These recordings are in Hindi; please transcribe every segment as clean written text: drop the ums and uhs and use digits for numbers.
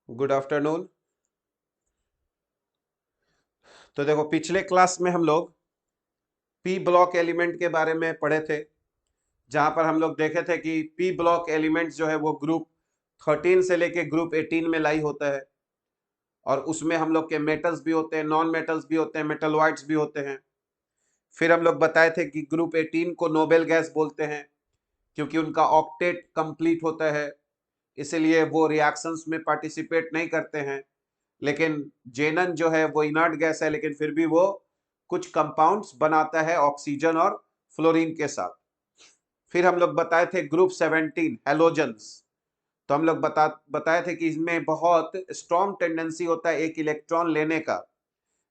Good afternoon. तो देखो, पिछले क्लास में हम लोग पी ब्लॉक एलिमेंट के बारे में पढ़े थे, जहां पर हम लोग देखे थे कि पी ब्लॉक एलिमेंट्स जो है वो ग्रुप 13 से लेके ग्रुप 18 में लाई होता है। और उसमें हम लोग के मेटल्स भी होते हैं, नॉन मेटल्स भी होते हैं, मेटलॉइड्स भी होते हैं। फिर हम लोग बताए थे कि ग्रुप 18 को नोबेल गैस बोलते हैं, क्योंकि उनका ऑक्टेट कंप्लीट होता है, इसीलिए वो रिएक्शंस में पार्टिसिपेट नहीं करते हैं। लेकिन जेनन जो है वो इनर्ट गैस है, लेकिन फिर भी वो कुछ कंपाउंड्स बनाता है ऑक्सीजन और फ्लोरीन के साथ। फिर हम लोग बताए थे ग्रुप 17 हेलोजन्स। तो हम लोग बताए थे कि इसमें बहुत स्ट्रॉन्ग टेंडेंसी होता है एक इलेक्ट्रॉन लेने का।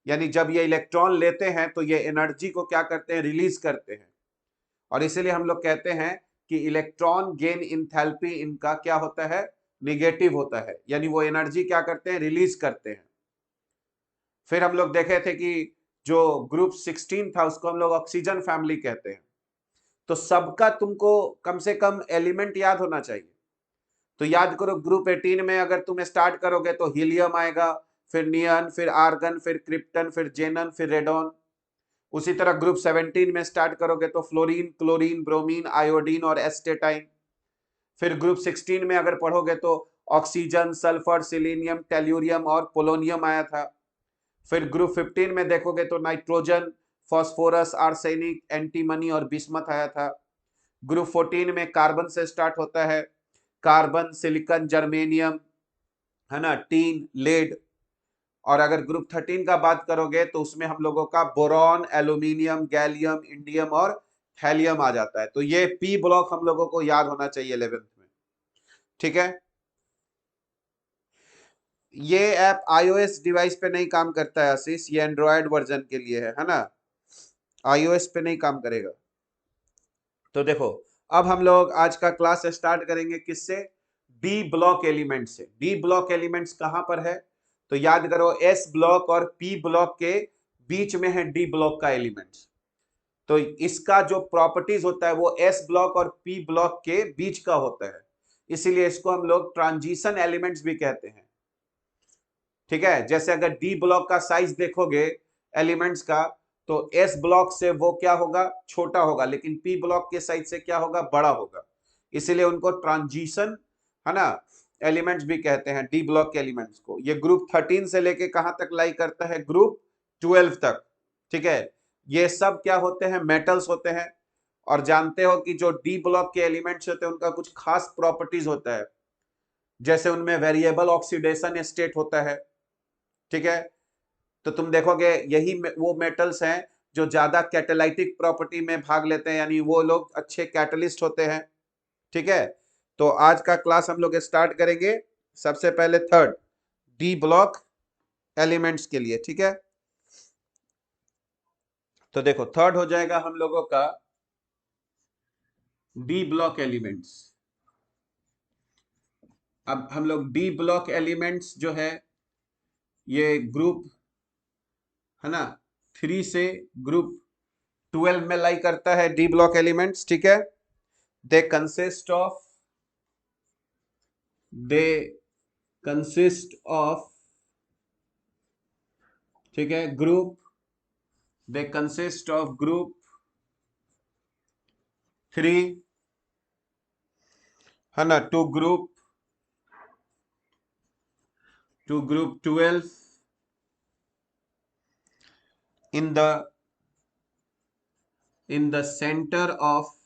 यानी जब ये इलेक्ट्रॉन लेते हैं तो ये एनर्जी को क्या करते हैं, रिलीज करते हैं। और इसीलिए हम लोग कहते हैं कि इलेक्ट्रॉन गेन इंथैल्पी इनका क्या होता है, निगेटिव होता है। यानी वो एनर्जी क्या करते हैं, रिलीज करते हैं। फिर हम लोग देखे थे कि जो ग्रुप 16 था उसको हम लोग ऑक्सीजन फैमिली कहते हैं। तो सबका तुमको कम से कम एलिमेंट याद होना चाहिए। तो याद करो, ग्रुप 18 में अगर तुम स्टार्ट करोगे तो हीलियम आएगा, फिर नियन, फिर आर्गन, फिर क्रिप्टन, फिर जेनन, फिर रेडॉन। उसी तरह ग्रुप 17 में स्टार्ट करोगे तो फ्लोरीन, क्लोरीन, ब्रोमीन, आयोडीन और एस्टेटाइन। फिर ग्रुप 16 में अगर पढ़ोगे तो ऑक्सीजन, सल्फर, सिलीनियम, टेल्यूरियम और पोलोनियम आया था। फिर ग्रुप 15 में देखोगे तो नाइट्रोजन, फास्फोरस, आर्सेनिक, एंटीमनी और बिस्मथ आया था। ग्रुप 14 में कार्बन से स्टार्ट होता है, कार्बन, सिलिकॉन, जर्मेनियम, है ना, टीन, लेड। और अगर ग्रुप 13 का बात करोगे तो उसमें हम लोगों का बोरॉन, एल्यूमिनियम, गैलियम, इंडियम और थैलियम आ जाता है। तो ये पी ब्लॉक हम लोगों को याद होना चाहिए 11th में। ठीक है। ये ऐप iOS डिवाइस पे नहीं काम करता है आशीष, ये एंड्रॉयड वर्जन के लिए है ना, iOS पे नहीं काम करेगा। तो देखो, अब हम लोग आज का क्लास स्टार्ट करेंगे किससे, डी ब्लॉक एलिमेंट से। डी ब्लॉक एलिमेंट्स कहां पर है, तो याद करो, एस ब्लॉक और पी ब्लॉक के बीच में है डी ब्लॉक का एलिमेंट्स। तो इसका जो प्रॉपर्टीज होता है वो एस ब्लॉक और पी ब्लॉक के बीच का होता है, इसीलिए इसको हम लोग ट्रांजिशन एलिमेंट्स भी कहते हैं। ठीक है। जैसे अगर डी ब्लॉक का साइज देखोगे एलिमेंट्स का, तो एस ब्लॉक से वो क्या होगा, छोटा होगा, लेकिन पी ब्लॉक के साइज से क्या होगा, बड़ा होगा। इसीलिए उनको ट्रांजिशन, है ना, एलिमेंट्स भी कहते हैं, डी ब्लॉक के एलिमेंट्स को। ये ग्रुप 13 से लेके कहां तक लाई करता है, ग्रुप 12 तक। ठीक है। ये सब क्या होते हैं, मेटल्स होते हैं। और जानते हो कि जो डी ब्लॉक के एलिमेंट्स होते हैं उनका कुछ खास प्रॉपर्टीज होता है। जैसे उनमें वेरिएबल ऑक्सीडेशन स्टेट होता है। ठीक है। तो तुम देखोगे यही वो मेटल्स हैं जो ज्यादा कैटालाइटिक प्रॉपर्टी में भाग लेते हैं, यानी वो लोग अच्छे कैटलिस्ट होते हैं। ठीक है। तो आज का क्लास हम लोग स्टार्ट करेंगे सबसे पहले थर्ड डी ब्लॉक एलिमेंट्स के लिए। ठीक है। तो देखो, थर्ड हो जाएगा हम लोगों का डी ब्लॉक एलिमेंट्स। अब हम लोग डी ब्लॉक एलिमेंट्स जो है ये ग्रुप, है ना, 3 से ग्रुप 12 में लाई करता है डी ब्लॉक एलिमेंट्स। ठीक है। They consist of they consist of ठीक है, group, they consist of group 3, है ना, to group 12 in the in the centre of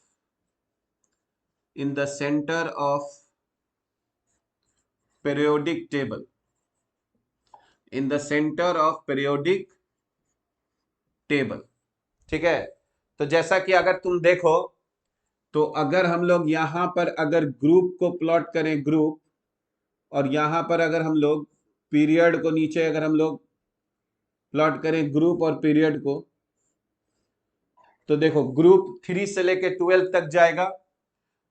in the centre of periodic table, in the centre of periodic table. ठीक है। तो जैसा कि अगर तुम देखो, तो अगर हम लोग यहां पर अगर ग्रुप को प्लॉट करें, ग्रुप, और यहां पर अगर हम लोग पीरियड को नीचे अगर हम लोग प्लॉट करें ग्रुप और पीरियड को, तो देखो ग्रुप 3 से लेके 12 तक जाएगा।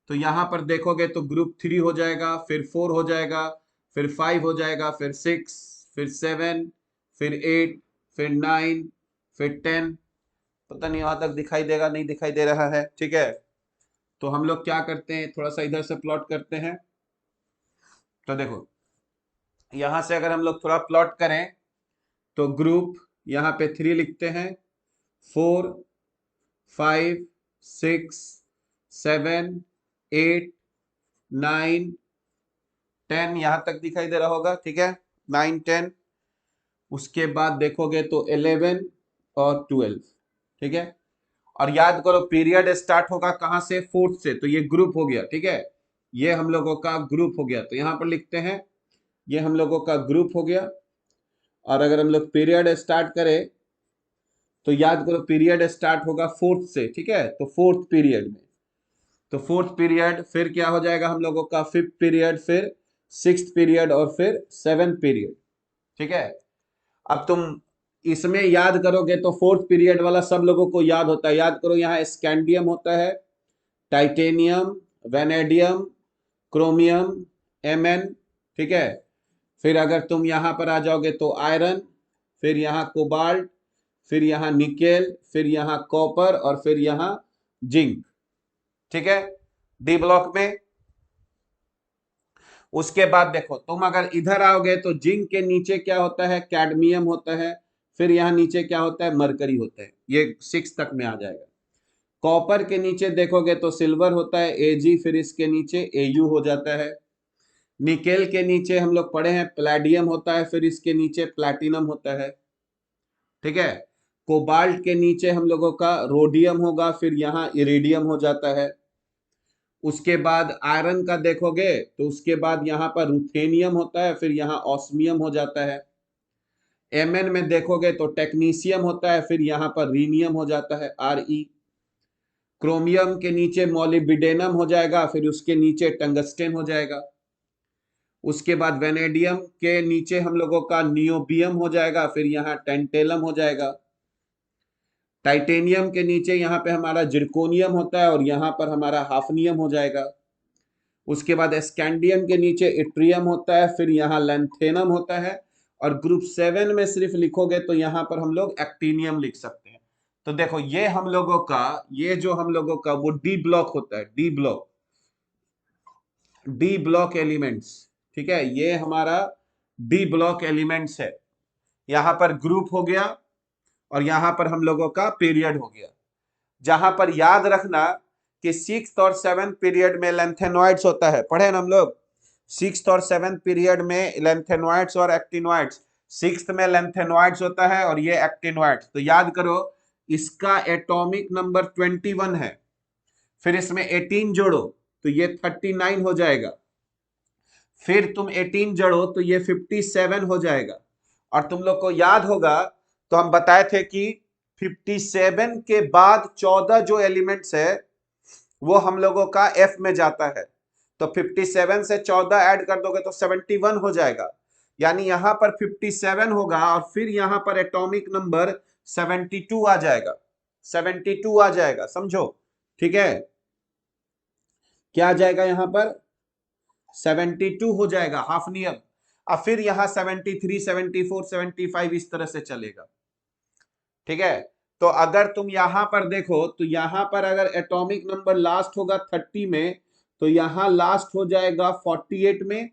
तो यहां पर देखोगे तो ग्रुप 3 हो जाएगा, फिर 4 हो जाएगा, फिर 5 हो जाएगा, फिर 6, फिर 7, फिर 8, फिर 9, फिर 10। पता नहीं वहां तक दिखाई देगा, नहीं दिखाई दे रहा है। ठीक है। तो हम लोग क्या करते हैं, थोड़ा सा इधर से प्लॉट करते हैं। तो देखो, यहां से अगर हम लोग थोड़ा प्लॉट करें तो ग्रुप यहाँ पे 3 लिखते हैं, 4, 5, 6, 7, 8, 9, 10 यहां तक दिखाई दे रहा होगा, ठीक है, 9, 10। उसके बाद देखोगे तो 11 और 12, ठीक है। और याद करो पीरियड स्टार्ट होगा कहां से, 4th से, तो ये ग्रुप हो गया, ठीक है, ये हम लोगों का ग्रुप हो गया। तो यहां पर लिखते हैं ये हम लोगों का ग्रुप हो गया। और अगर हम लोग पीरियड स्टार्ट करें तो याद करो पीरियड स्टार्ट होगा 4th से, ठीक है, तो 4th पीरियड में, तो 4th पीरियड फिर क्या हो जाएगा हम लोगों का 5th पीरियड, फिर 6th पीरियड और फिर 7th पीरियड, ठीक है। अब तुम इसमें याद करोगे तो 4th पीरियड वाला सब लोगों को याद होता है, याद करो यहाँ स्कैंडियम होता है, टाइटेनियम, वेनेडियम, क्रोमियम, एमएन, ठीक है। फिर अगर तुम यहां पर आ जाओगे तो आयरन, फिर यहाँ कोबाल्ट, फिर यहाँ निकेल, फिर यहाँ कॉपर और फिर यहाँ जिंक, ठीक है, डी ब्लॉक में। उसके बाद देखो तुम अगर इधर आओगे तो जिंक के नीचे क्या होता है, कैडमियम होता है, फिर यहाँ नीचे क्या होता है, मरकरी होता है, ये 6 तक में आ जाएगा। कॉपर के नीचे देखोगे तो सिल्वर होता है, एजी, फिर इसके नीचे एयू हो जाता है। निकेल के नीचे हम लोग पढ़े हैं प्लैडियम होता है, फिर इसके नीचे प्लैटिनम होता है, ठीक है। कोबाल्ट के नीचे हम लोगों का रोडियम होगा, फिर यहाँ इरिडियम हो जाता है। उसके बाद आयरन का देखोगे तो उसके बाद यहाँ पर रुथेनियम होता है, फिर यहाँ ऑस्मियम हो जाता है। एमएन में देखोगे तो टेक्नीशियम होता है, फिर यहाँ पर रीनियम हो जाता है, आरई। क्रोमियम के नीचे मॉलिब्डेनम हो जाएगा, फिर उसके नीचे टंगस्टेन हो जाएगा। उसके बाद वेनेडियम के नीचे हम लोगों का नियोबियम हो जाएगा, फिर यहाँ टेंटेलम हो जाएगा। टाइटेनियम के नीचे यहाँ पे हमारा जिरकोनियम होता है और यहाँ पर हमारा हाफनियम हो जाएगा। उसके बाद स्कैंडियम के नीचे इट्रियम होता है, फिर यहाँ लैंथेनम होता है। और ग्रुप 7 में सिर्फ लिखोगे तो यहाँ पर हम लोग एक्टिनियम लिख सकते हैं। तो देखो ये हम लोगों का, ये जो हम लोगों का वो डी ब्लॉक होता है, D block, D block elements, ठीक है, ये हमारा डी ब्लॉक एलिमेंट्स है। यहां पर ग्रुप हो गया और यहां पर हम लोगों का पीरियड हो गया। जहां पर याद रखना कि 6th और 7th पीरियड में लेंथेनॉइड्स होता है, पढ़े ना हम लोग, 6th और 7th पीरियड में लेंथेनॉइड्स और एक्टिनॉइड्स। 6th में लेंथेनॉइड्स होता है और ये एक्टिनॉइड्स। तो याद करो इसका एटॉमिक नंबर 21 है, फिर इसमें 18 जोड़ो तो ये 39 हो जाएगा, फिर तुम 18 जोड़ो तो ये 57 हो जाएगा। और तुम लोग को याद होगा तो हम बताए थे कि 57 के बाद 14 जो एलिमेंट्स है वो हम लोगों का एफ में जाता है। तो 57 से 14 ऐड कर दोगे तो 71 हो जाएगा, यानी यहां पर 57 होगा और फिर यहां पर एटॉमिक नंबर 72 आ जाएगा, 72 आ जाएगा, समझो, ठीक है। क्या आ जाएगा यहां पर, 72 हो जाएगा हाफनियम। अब फिर यहां 73, 74, 75 इस तरह से चलेगा, ठीक है। तो अगर तुम यहां पर देखो तो यहां पर अगर एटॉमिक नंबर लास्ट होगा 30 में तो यहां लास्ट हो जाएगा 48 में।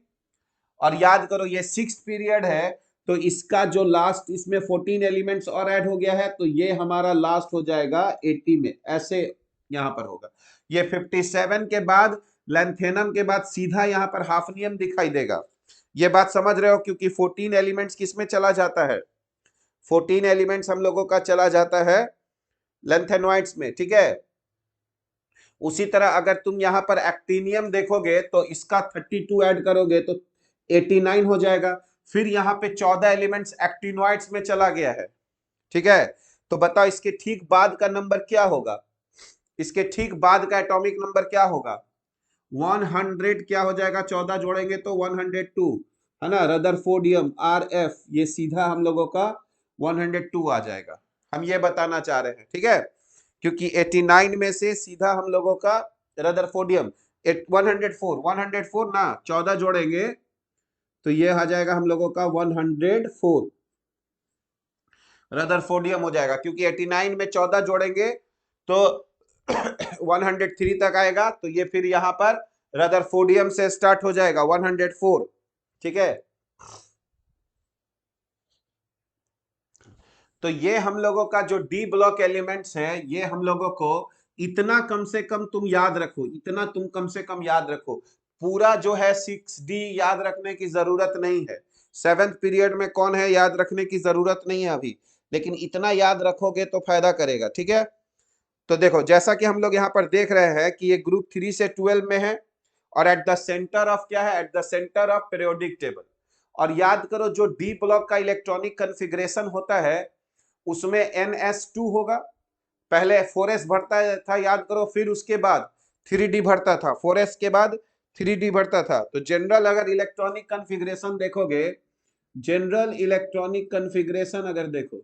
और याद करो ये 6th पीरियड है तो इसका जो लास्ट, इसमें 14 एलिमेंट्स और ऐड हो गया है तो ये हमारा लास्ट हो जाएगा 80 में, ऐसे यहां पर होगा। ये 57 के बाद लेंथेनम के बाद सीधा यहां पर हाफनियम दिखाई देगा। ये बात समझ रहे हो, क्योंकि 14 एलिमेंट्स किसमें चला जाता है, 14 एलिमेंट्स हम लोगों का चला जाता है लेंथेनॉइड्स में, ठीक है। उसी तरह अगर तुम यहां पर एक्टिनियम देखोगे तो इसका 32 ऐड करोगे तो 89 हो जाएगा। फिर यहां पे 14 एलिमेंट्स एक्टिनॉइड्स में चला गया है, ठीक है। तो बताओ इसके ठीक बाद का नंबर क्या होगा, इसके ठीक बाद का एटॉमिक नंबर क्या होगा, 100 क्या हो जाएगा, 14 जोड़ेंगे तो 102, है ना, रदरफोर्डियम, आर एफ, ये सीधा हम लोगों का 102 आ जाएगा। हम ये बताना चाह रहे हैं, ठीक है, क्योंकि 89 में से सीधा हम लोगों का रदरफोर्डियम 104 ना, 14 जोड़ेंगे तो ये आ जाएगा हम लोगों का 104 रदरफोर्डियम हो जाएगा, क्योंकि 89 में 14 जोड़ेंगे तो 103 तक आएगा। तो ये फिर यहां पर रदरफोर्डियम से स्टार्ट हो जाएगा 104, ठीक है। तो ये हम लोगों का जो डी ब्लॉक एलिमेंट्स है, ये हम लोगों को इतना कम से कम तुम याद रखो, इतना तुम कम से कम याद रखो। पूरा जो है 6D याद रखने की जरूरत नहीं है। 7th पीरियड में कौन है, याद रखने की जरूरत नहीं है अभी, लेकिन इतना याद रखोगे तो फायदा करेगा। ठीक है, तो देखो जैसा कि हम लोग यहाँ पर देख रहे हैं कि ये ग्रुप 3 से 12 में है, और एट द सेंटर ऑफ क्या है, at the centre of periodic table. और याद करो जो डी ब्लॉक का इलेक्ट्रॉनिक कन्फिग्रेशन होता है उसमें NS2 होगा। पहले 4s भरता था, याद करो, फिर उसके बाद 3D भरता था, 4s के बाद 3D भरता था। तो जनरल अगर इलेक्ट्रॉनिक कन्फिग्रेशन देखोगे, जनरल इलेक्ट्रॉनिक कन्फिग्रेशन अगर देखो,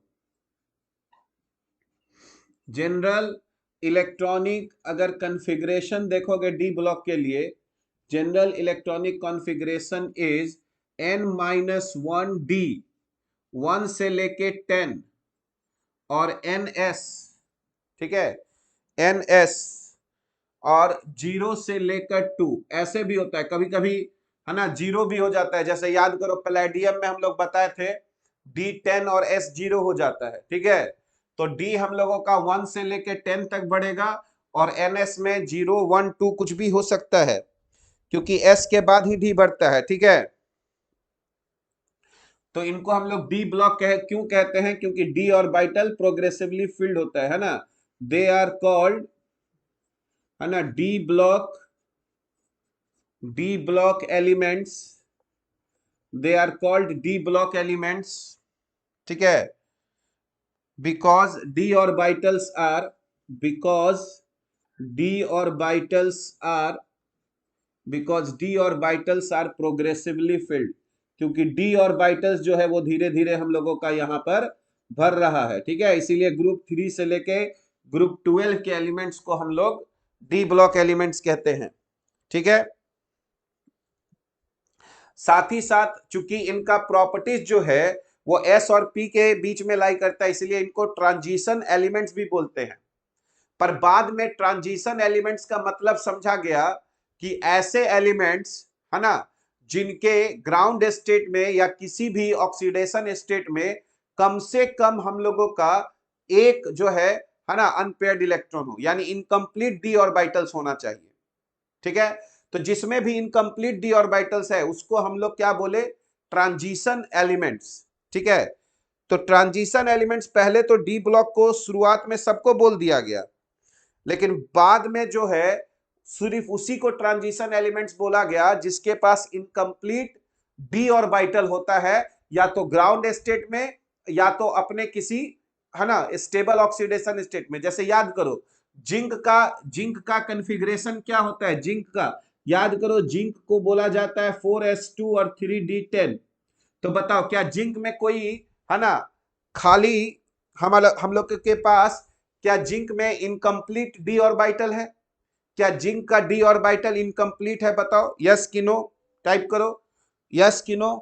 जनरल इलेक्ट्रॉनिक अगर कन्फिग्रेशन देखोगे डी ब्लॉक के लिए, general electronic configuration is N-1D, 1 से लेके 10, और NS, ठीक है, NS, और 0 से लेकर 2, ऐसे भी होता है कभी कभी, है ना, 0 भी हो जाता है। जैसे याद करो पैलेडियम में हम लोग बताए थे D10 और S0 हो जाता है। ठीक है, तो D हम लोगों का 1 से लेके 10 तक बढ़ेगा, और NS में 0, 1, 2 कुछ भी हो सकता है, क्योंकि S के बाद ही D बढ़ता है। ठीक है, तो इनको हम लोग डी ब्लॉक क्यों कहते हैं, क्योंकि डी ऑर्बिटल प्रोग्रेसिवली फिल्ड होता है ना, दे आर कॉल्ड, है ना, d block elements, they are called d block elements. ठीक है, because d orbitals are, because d orbitals are, because d orbitals are progressively filled, क्योंकि डी ऑर्बिटल्स जो है वो धीरे धीरे हम लोगों का यहाँ पर भर रहा है। ठीक है, इसीलिए ग्रुप 3 से लेके ग्रुप 12 के एलिमेंट्स को हम लोग डी ब्लॉक एलिमेंट्स कहते हैं। ठीक है, साथ ही साथ चूंकि इनका प्रॉपर्टीज जो है वो एस और पी के बीच में लाई करता है, इसलिए इनको ट्रांजिशन एलिमेंट्स भी बोलते हैं। पर बाद में ट्रांजिशन एलिमेंट्स का मतलब समझा गया कि ऐसे एलिमेंट्स, है ना, जिनके ग्राउंड स्टेट में या किसी भी ऑक्सीडेशन स्टेट में कम से कम हम लोगों का एक जो है ना, अनपेयर्ड इलेक्ट्रॉन हो, यानी इनकम्प्लीट डी ऑर्बिटल्स होना चाहिए। ठीक है, तो जिसमें भी इनकम्प्लीट डी ऑर्बिटल्स है उसको हम लोग क्या बोले, ट्रांजिशन एलिमेंट्स। ठीक है, तो ट्रांजिशन एलिमेंट्स पहले तो डी ब्लॉक को शुरुआत में सबको बोल दिया गया, लेकिन बाद में जो है सिर्फ उसी को ट्रांजिशन एलिमेंट्स बोला गया जिसके पास इनकम्प्लीट डी ऑर्बिटल होता है, या तो ग्राउंड स्टेट में या तो अपने किसी, है ना, स्टेबल ऑक्सीडेशन स्टेट में। जैसे याद करो जिंक का कन्फिग्रेशन क्या होता है, जिंक का याद करो, जिंक को बोला जाता है 4s2 और 3d10। तो बताओ क्या जिंक में कोई, है ना, खाली हम लोग के पास क्या जिंक में इनकम्प्लीट डी ऑर्बिटल है, क्या जिंक का डी ऑर्बिटल इनकम्प्लीट है, बताओ यस कि नो, टाइप करो यस कि नो।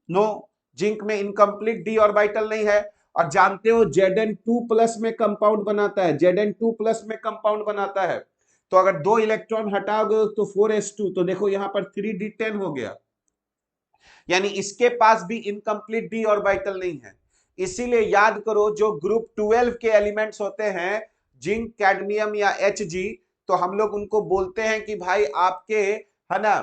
नो, जिंक में इनकम्प्लीट डी ऑर्बिटल नहीं है। और जानते हो Zn2 प्लस में कंपाउंड बनाता है, Zn2 प्लस में कंपाउंड बनाता है। तो अगर 2 इलेक्ट्रॉन हटाओगे तो 4s2, तो देखो यहां पर 3d10 हो गया, यानी इसके पास भी इनकम्प्लीट डी ऑर्बिटल नहीं है। इसीलिए याद करो जो ग्रुप 12 के एलिमेंट्स होते हैं, जिंक, कैडमियम या Hg, तो हम लोग उनको बोलते हैं कि भाई आपके, है ना,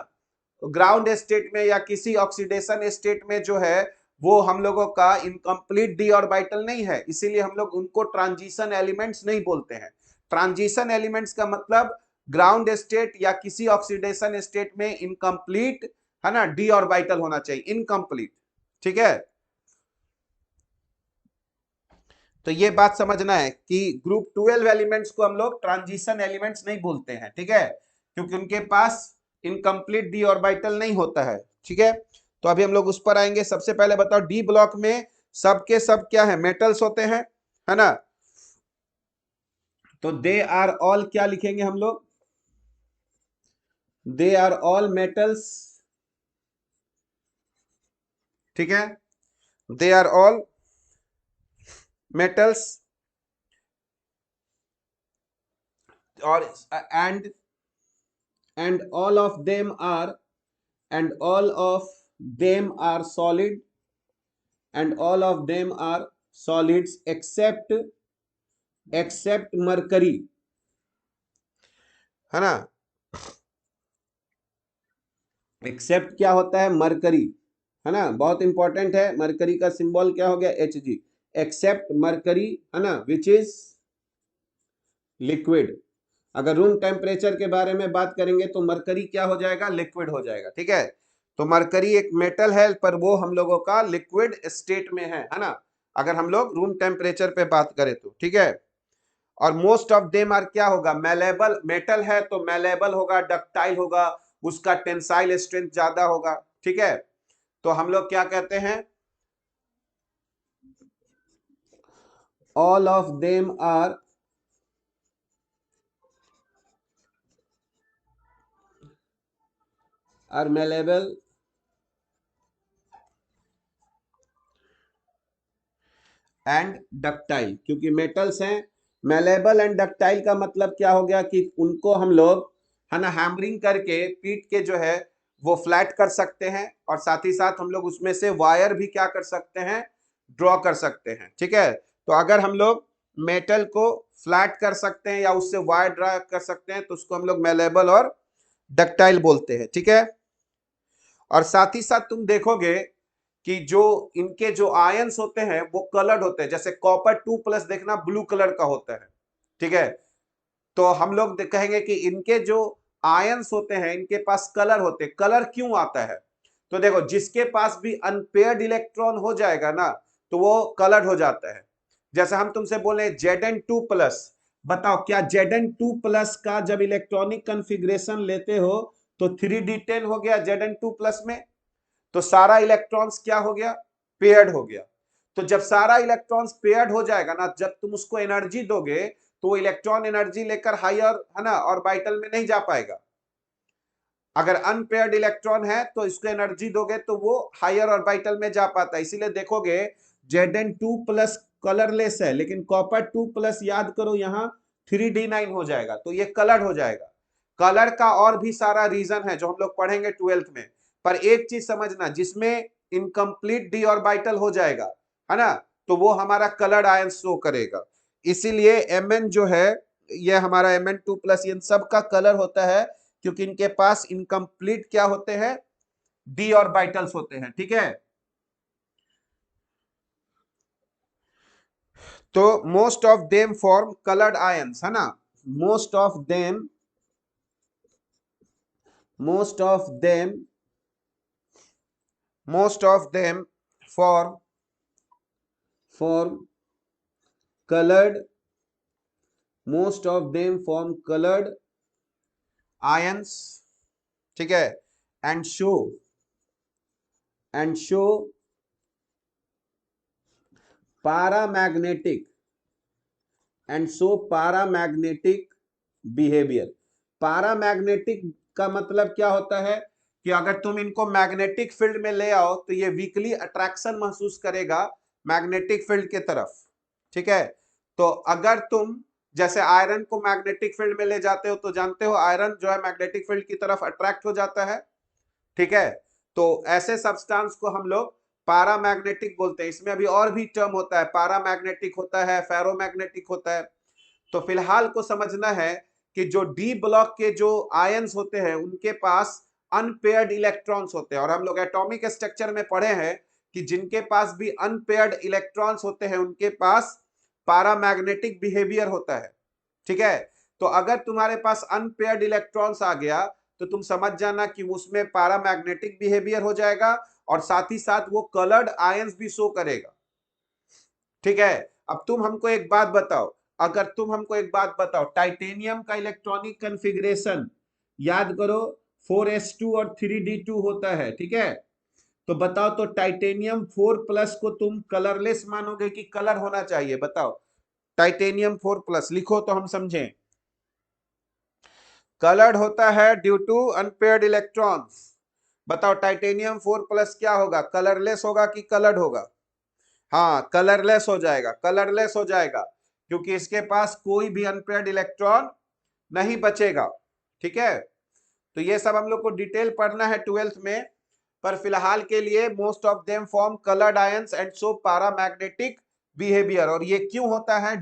ग्राउंड स्टेट में या किसी ऑक्सीडेशन स्टेट में जो है वो हम लोगों का इनकम्प्लीट डी ऑर्बिटल नहीं है, इसीलिए हम लोग उनको ट्रांजिशन एलिमेंट्स नहीं बोलते हैं। ट्रांजिशन एलिमेंट्स का मतलब ग्राउंड स्टेट या किसी ऑक्सीडेशन स्टेट में इनकम्प्लीट, है ना, डी ऑर्बिटल होना चाहिए, इनकम्प्लीट। ठीक है, तो ये बात समझना है कि ग्रुप 12 एलिमेंट्स को हम लोग ट्रांजिशन एलिमेंट्स नहीं बोलते हैं। ठीक है, क्योंकि उनके पास इनकम्प्लीट डी ऑर्बिटल नहीं होता है। ठीक है, तो अभी हम लोग उस पर आएंगे। सबसे पहले बताओ डी ब्लॉक में सब के सब क्या है, मेटल्स होते हैं, है ना, तो दे आर ऑल क्या लिखेंगे हम लोग, दे आर ऑल मेटल्स। ठीक है, दे आर ऑल मेटल्स, और and all of them are, and all of them are solid, and all of them are solids except mercury, है ना। एक्सेप्ट क्या होता है, मरकरी, है ना, बहुत इंपॉर्टेंट है। मरकरी का सिंबल क्या हो गया, Hg। एक्सेप्ट मरकरी, है ना, विच इज लिक्विड। अगर रूम टेम्परेचर के बारे में बात करेंगे तो मरकरी क्या हो जाएगा, लिक्विड हो जाएगा, ठीक है। तो मरकरी एक मेटल है, पर वो हम लोगों का लिक्विड स्टेट में है ना, अगर हम लोग रूम टेम्परेचर पे बात करें तो, ठीक है। और मोस्ट ऑफ देम आर क्या होगा, मेलेबल, मेटल है तो मेलेबल होगा, डक्टाइल होगा, उसका टेंसाइल स्ट्रेंथ ज्यादा होगा, ठीक है। तो हम लोग क्या कहते हैं, all of them are malleable and ductile, क्योंकि मेटल्स हैं। मेलेबल एंड डक्टाइल का मतलब क्या हो गया कि उनको हम लोग, है ना, हैमरिंग करके पीट के जो है वो फ्लैट कर सकते हैं, और साथ ही साथ हम लोग उसमें से वायर भी क्या कर सकते हैं, ड्रॉ कर सकते हैं, ठीक है। तो अगर हम लोग मेटल को फ्लैट कर सकते हैं या उससे वायर ड्रॉ कर सकते हैं तो उसको हम लोग मेलेबल और डक्टाइल बोलते हैं, ठीक है। और साथ ही साथ तुम देखोगे कि जो इनके जो आयंस होते हैं वो कलर्ड होते हैं, जैसे कॉपर 2+ देखना ब्लू कलर का होता है, ठीक है। तो हम लोग कहेंगे कि इनके जो आयंस होते हैं इनके पास कलर होते हैं। कलर क्यों आता है, तो देखो जिसके पास भी अनपेयर्ड इलेक्ट्रॉन हो जाएगा ना तो वो कलर्ड हो जाता है। जैसे हम तुमसे बोले Zn2+, बताओ क्या Zn2+ का जब इलेक्ट्रॉनिक कन्फिग्रेशन लेते हो तो 3d10 हो गया Zn2+ में, तो सारा इलेक्ट्रॉन्स क्या हो गया, पेयर्ड हो गया। तो जब सारा इलेक्ट्रॉन्स पेयर्ड हो जाएगा ना, जब तुम उसको एनर्जी दोगे तो वो इलेक्ट्रॉन एनर्जी लेकर हायर, है ना, ऑर्बिटल में नहीं जा पाएगा। अगर अनपेयर्ड इलेक्ट्रॉन है तो इसको एनर्जी दोगे तो वो हायर ऑर्बिटल में जा पाता है। इसीलिए देखोगे Zn2+ कलरलेस है, लेकिन कॉपर 2+ याद करो यहाँ 3d9 हो जाएगा, तो ये कलर हो जाएगा। कलर का और भी सारा रीजन है जो हम लोग पढ़ेंगे 12th में, पर एक चीज समझना, जिसमें इनकम्प्लीट डी ऑर्बिटल हो जाएगा, है ना, तो वो हमारा कलर्ड आयन शो करेगा। इसीलिए Mn जो है, ये हमारा Mn2+, इन सब का कलर होता है क्योंकि इनके पास इनकम्प्लीट क्या होते हैं, डी ऑर्बिटल्स होते हैं, ठीक है। तो most of them form coloured ions, है ना, most of them most of them most of them form colored most of them form colored ions, ठीक है, and show paramagnetic behaviour. Paramagnetic का मतलब क्या होता है कि अगर तुम इनको मैग्नेटिक फील्ड में ले आओ तो ये वीकली अट्रैक्शन महसूस करेगा मैग्नेटिक फील्ड के तरफ, ठीक है। तो अगर तुम जैसे आयरन को मैग्नेटिक फील्ड में ले जाते हो तो जानते हो आयरन जो है मैग्नेटिक फील्ड की तरफ अट्रैक्ट हो जाता है, ठीक है। तो ऐसे सब्सटेंस को हम लोग पैरामैग्नेटिक बोलते हैं। इसमें अभी और भी टर्म होता है, पैरामैग्नेटिक होता है, फेरोमैग्नेटिक होता है। तो फिलहाल को समझना है कि जो डी ब्लॉक के जो आयंस होते हैं उनके पास अनपेयर्ड इलेक्ट्रॉन्स होते हैं, और हम लोग एटॉमिक स्ट्रक्चर में पढ़े हैं कि जिनके पास भी अनपेयर्ड इलेक्ट्रॉन्स होते हैं उनके पास पैरामैग्नेटिक बिहेवियर होता है, ठीक है। तो अगर तुम्हारे पास अनपेयर्ड इलेक्ट्रॉन्स आ गया तो तुम समझ जाना कि उसमें पैरामैग्नेटिक बिहेवियर हो जाएगा, और साथ ही साथ वो कलर्ड आयंस भी शो करेगा, ठीक है। अब तुम हमको एक बात बताओ, टाइटेनियम का इलेक्ट्रॉनिक कन्फिग्रेशन याद करो 4s2 और 3d2 होता है, ठीक है। तो बताओ, तो टाइटेनियम 4+ को तुम कलरलेस मानोगे कि कलर होना चाहिए, बताओ। टाइटेनियम 4+ लिखो तो हम समझें। कलर्ड होता है ड्यू टू अनपेयर्ड इलेक्ट्रॉन्स। बताओ टाइटेनियम 4+ क्या होगा, कलरलेस होगा कि कलर्ड होगा? हाँ, कलरलेस हो जाएगा, कलरलेस हो जाएगा, क्योंकि इसके पास कोई भी अनपेयर्ड इलेक्ट्रॉन नहीं बचेगा, ठीक है। तो ये सब हम लोग को डिटेल पढ़ना है 12th में, पर फिलहाल के लिए most of them form coloured ions and show paramagnetic behaviour, और ये क्यों होता है?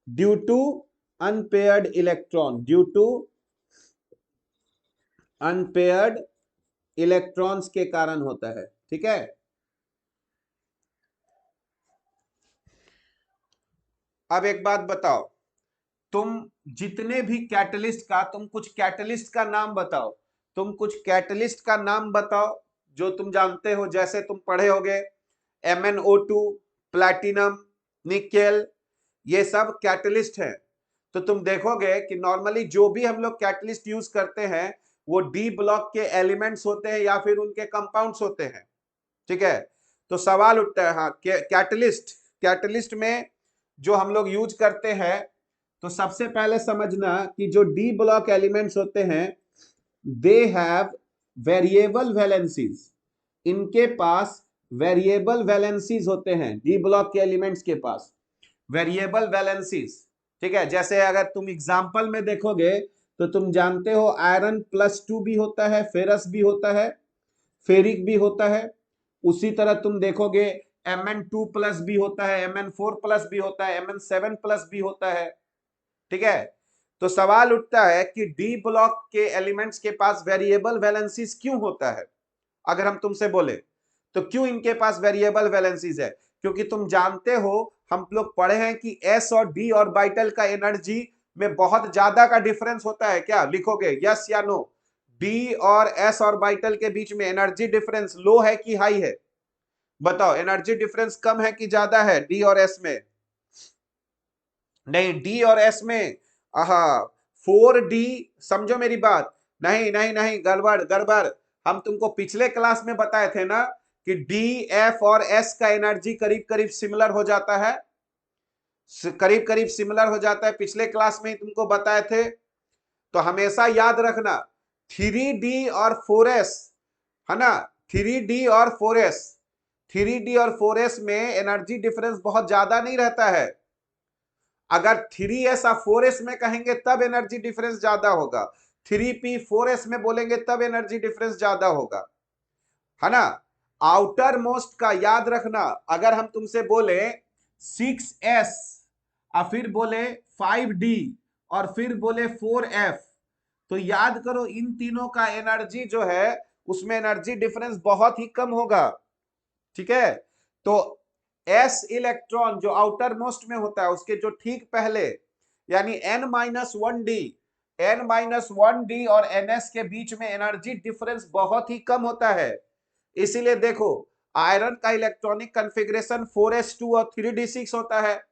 Due to unpaired electron, due to unpaired electrons के कारण होता है। ठीक है, अब एक बात बताओ, तुम जितने भी कैटलिस्ट का, तुम कुछ कैटलिस्ट का नाम बताओ, तुम कुछ कैटलिस्ट का नाम बताओ जो तुम जानते हो, जैसे तुम पढ़े होगे MnO2, प्लैटिनम, निकेल, ये सब कैटलिस्ट है। तो तुम देखोगे कि नॉर्मली जो भी हम लोग कैटलिस्ट यूज करते हैं वो डी ब्लॉक के एलिमेंट्स होते हैं या फिर उनके कंपाउंड्स होते हैं। ठीक है, तो सवाल उठता है, हाँ कैटलिस्ट में जो हम लोग यूज करते हैं, तो सबसे पहले समझना कि जो डी ब्लॉक एलिमेंट्स होते हैं दे हैव वेरिएबल वैलेंसीज, इनके पास वेरिएबल वैलेंसीज होते हैं, डी ब्लॉक के एलिमेंट्स के पास वेरिएबल वैलेंसीज। ठीक है, जैसे अगर तुम एग्जांपल में देखोगे तो तुम जानते हो आयरन +2 भी होता है, फेरस भी होता है, फेरिक भी होता है। उसी तरह तुम देखोगे Mn2+ भी होता है, Mn4+ भी होता है, Mn7+ भी होता है। ठीक है, तो सवाल उठता है कि डी ब्लॉक के एलिमेंट्स के पास वेरिएबल वैलेंसीज क्यों होता है? अगर हम तुमसे बोले तो क्यों इनके पास वेरिएबल वैलेंसीज है? क्योंकि तुम जानते हो, हम लोग पढ़े हैं कि s और d ऑर्बिटल का एनर्जी में बहुत ज्यादा का डिफरेंस होता है। क्या लिखोगे, यस या नो? d और s ऑर्बिटल के बीच में एनर्जी डिफरेंस लो है कि हाई है? बताओ, एनर्जी डिफरेंस कम है कि ज्यादा है d और s में? नहीं, d और s में, आहा, 4d, समझो मेरी बात, नहीं नहीं नहीं, गड़बड़ गड़बड़। हम तुमको पिछले क्लास में बताए थे ना कि डी, एफ और एस का एनर्जी करीब करीब सिमिलर हो जाता है, करीब करीब सिमिलर हो जाता है, पिछले क्लास में ही तुमको बताए थे। तो हमेशा याद रखना 3d और 4s, है ना, 3d और 4s, 3d और 4s में एनर्जी डिफरेंस बहुत ज्यादा नहीं रहता है। अगर 3s और 4s में कहेंगे तब एनर्जी डिफरेंस ज्यादा होगा, 3p 4s में बोलेंगे तब एनर्जी डिफरेंस ज्यादा होगा, है ना। आउटर मोस्ट का याद रखना, अगर हम तुमसे बोले 6s और फिर बोले 5d और फिर बोले 4f, तो याद करो इन तीनों का एनर्जी जो है उसमें एनर्जी डिफरेंस बहुत ही कम होगा। ठीक है, तो s इलेक्ट्रॉन जो आउटर मोस्ट में होता है उसके जो ठीक पहले, यानी n-1d, n-1d और ns के बीच में एनर्जी डिफरेंस बहुत ही कम होता है। इसीलिए देखो, आयरन का इलेक्ट्रॉनिक कॉन्फ़िगरेशन 4s2 और 3d6 होता है।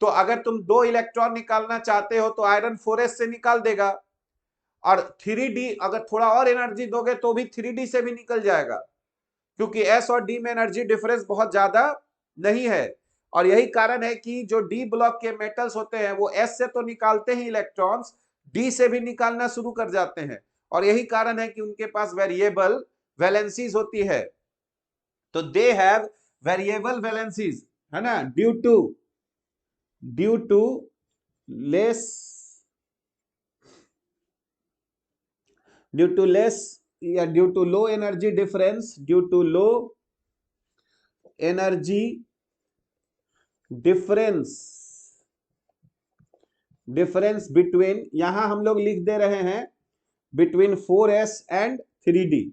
तो अगर तुम 2 इलेक्ट्रॉन निकालना चाहते हो तो आयरन 4s से निकाल देगा, और 3d अगर थोड़ा और एनर्जी दोगे तो भी 3d से भी निकल जाएगा, क्योंकि s और d में एनर्जी डिफरेंस बहुत ज्यादा नहीं है। और यही कारण है कि जो डी ब्लॉक के मेटल्स होते हैं वो s से तो निकालते ही इलेक्ट्रॉन्स, d से भी निकालना शुरू कर जाते हैं, और यही कारण है कि उनके पास वेरिएबल वैलेंसीज होती है। तो दे हैव वेरिएबल वैलेंसीज, है ना, ड्यू टू लेस या due to low energy difference, due to low energy difference between, यहां हम लोग लिख दे रहे हैं बिटवीन 4s एंड 3d,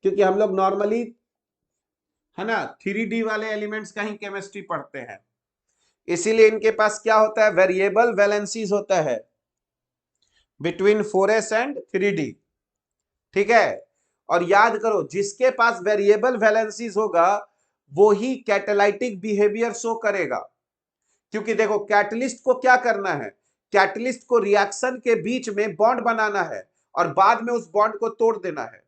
क्योंकि हम लोग नॉर्मली, है ना, 3d वाले एलिमेंट्स का ही केमिस्ट्री पढ़ते हैं, इसीलिए इनके पास क्या होता है, वेरिएबल वैलेंसीज होता है बिटवीन 4s एंड 3d। ठीक है, और याद करो जिसके पास वेरिएबल वैलेंसीज होगा वो ही कैटालाइटिक बिहेवियर शो करेगा, क्योंकि देखो कैटलिस्ट को क्या करना है, कैटलिस्ट को रिएक्शन के बीच में बॉन्ड बनाना है और बाद में उस बॉन्ड को तोड़ देना है।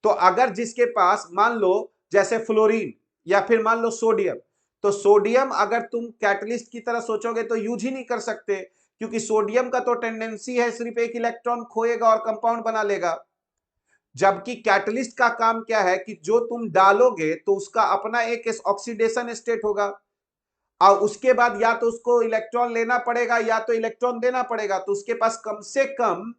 तो अगर जिसके पास, मान लो जैसे फ्लोरीन या फिर मान लो सोडियम, तो सोडियम अगर तुम कैटलिस्ट की तरह सोचोगे तो यूज ही नहीं कर सकते, क्योंकि सोडियम का तो टेंडेंसी है सिर्फ एक इलेक्ट्रॉन खोएगा और कंपाउंड बना लेगा। जबकि कैटलिस्ट का काम क्या है कि जो तुम डालोगे तो उसका अपना एक ऑक्सीडेशन स्टेट होगा, और उसके बाद या तो उसको इलेक्ट्रॉन लेना पड़ेगा या तो इलेक्ट्रॉन देना पड़ेगा, तो उसके पास कम से कम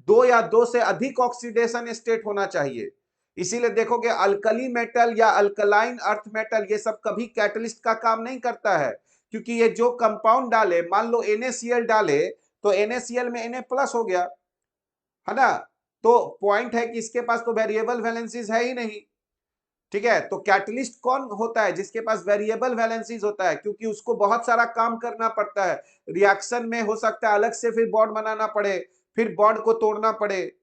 2 या 2 से अधिक ऑक्सीडेशन स्टेट होना चाहिए। इसीलिए देखोगे अल्कली मेटल या अल्कलाइन अर्थ मेटल ये सब कभी कैटलिस्ट का काम नहीं करता है, क्योंकि ये जो कंपाउंड डाले, मान लो NaCl डाले तो NaCl में Na प्लस हो गया, है ना। तो पॉइंट है कि इसके पास तो वेरिएबल वैलेंसीज है ही नहीं, ठीक है। तो कैटलिस्ट कौन होता है? जिसके पास वेरिएबल वैलेंसीज होता है, क्योंकि उसको बहुत सारा काम करना पड़ता है। रिएक्शन में हो सकता है अलग से फिर बॉन्ड बनाना पड़े, फिर बॉन्ड को तोड़ना पड़े।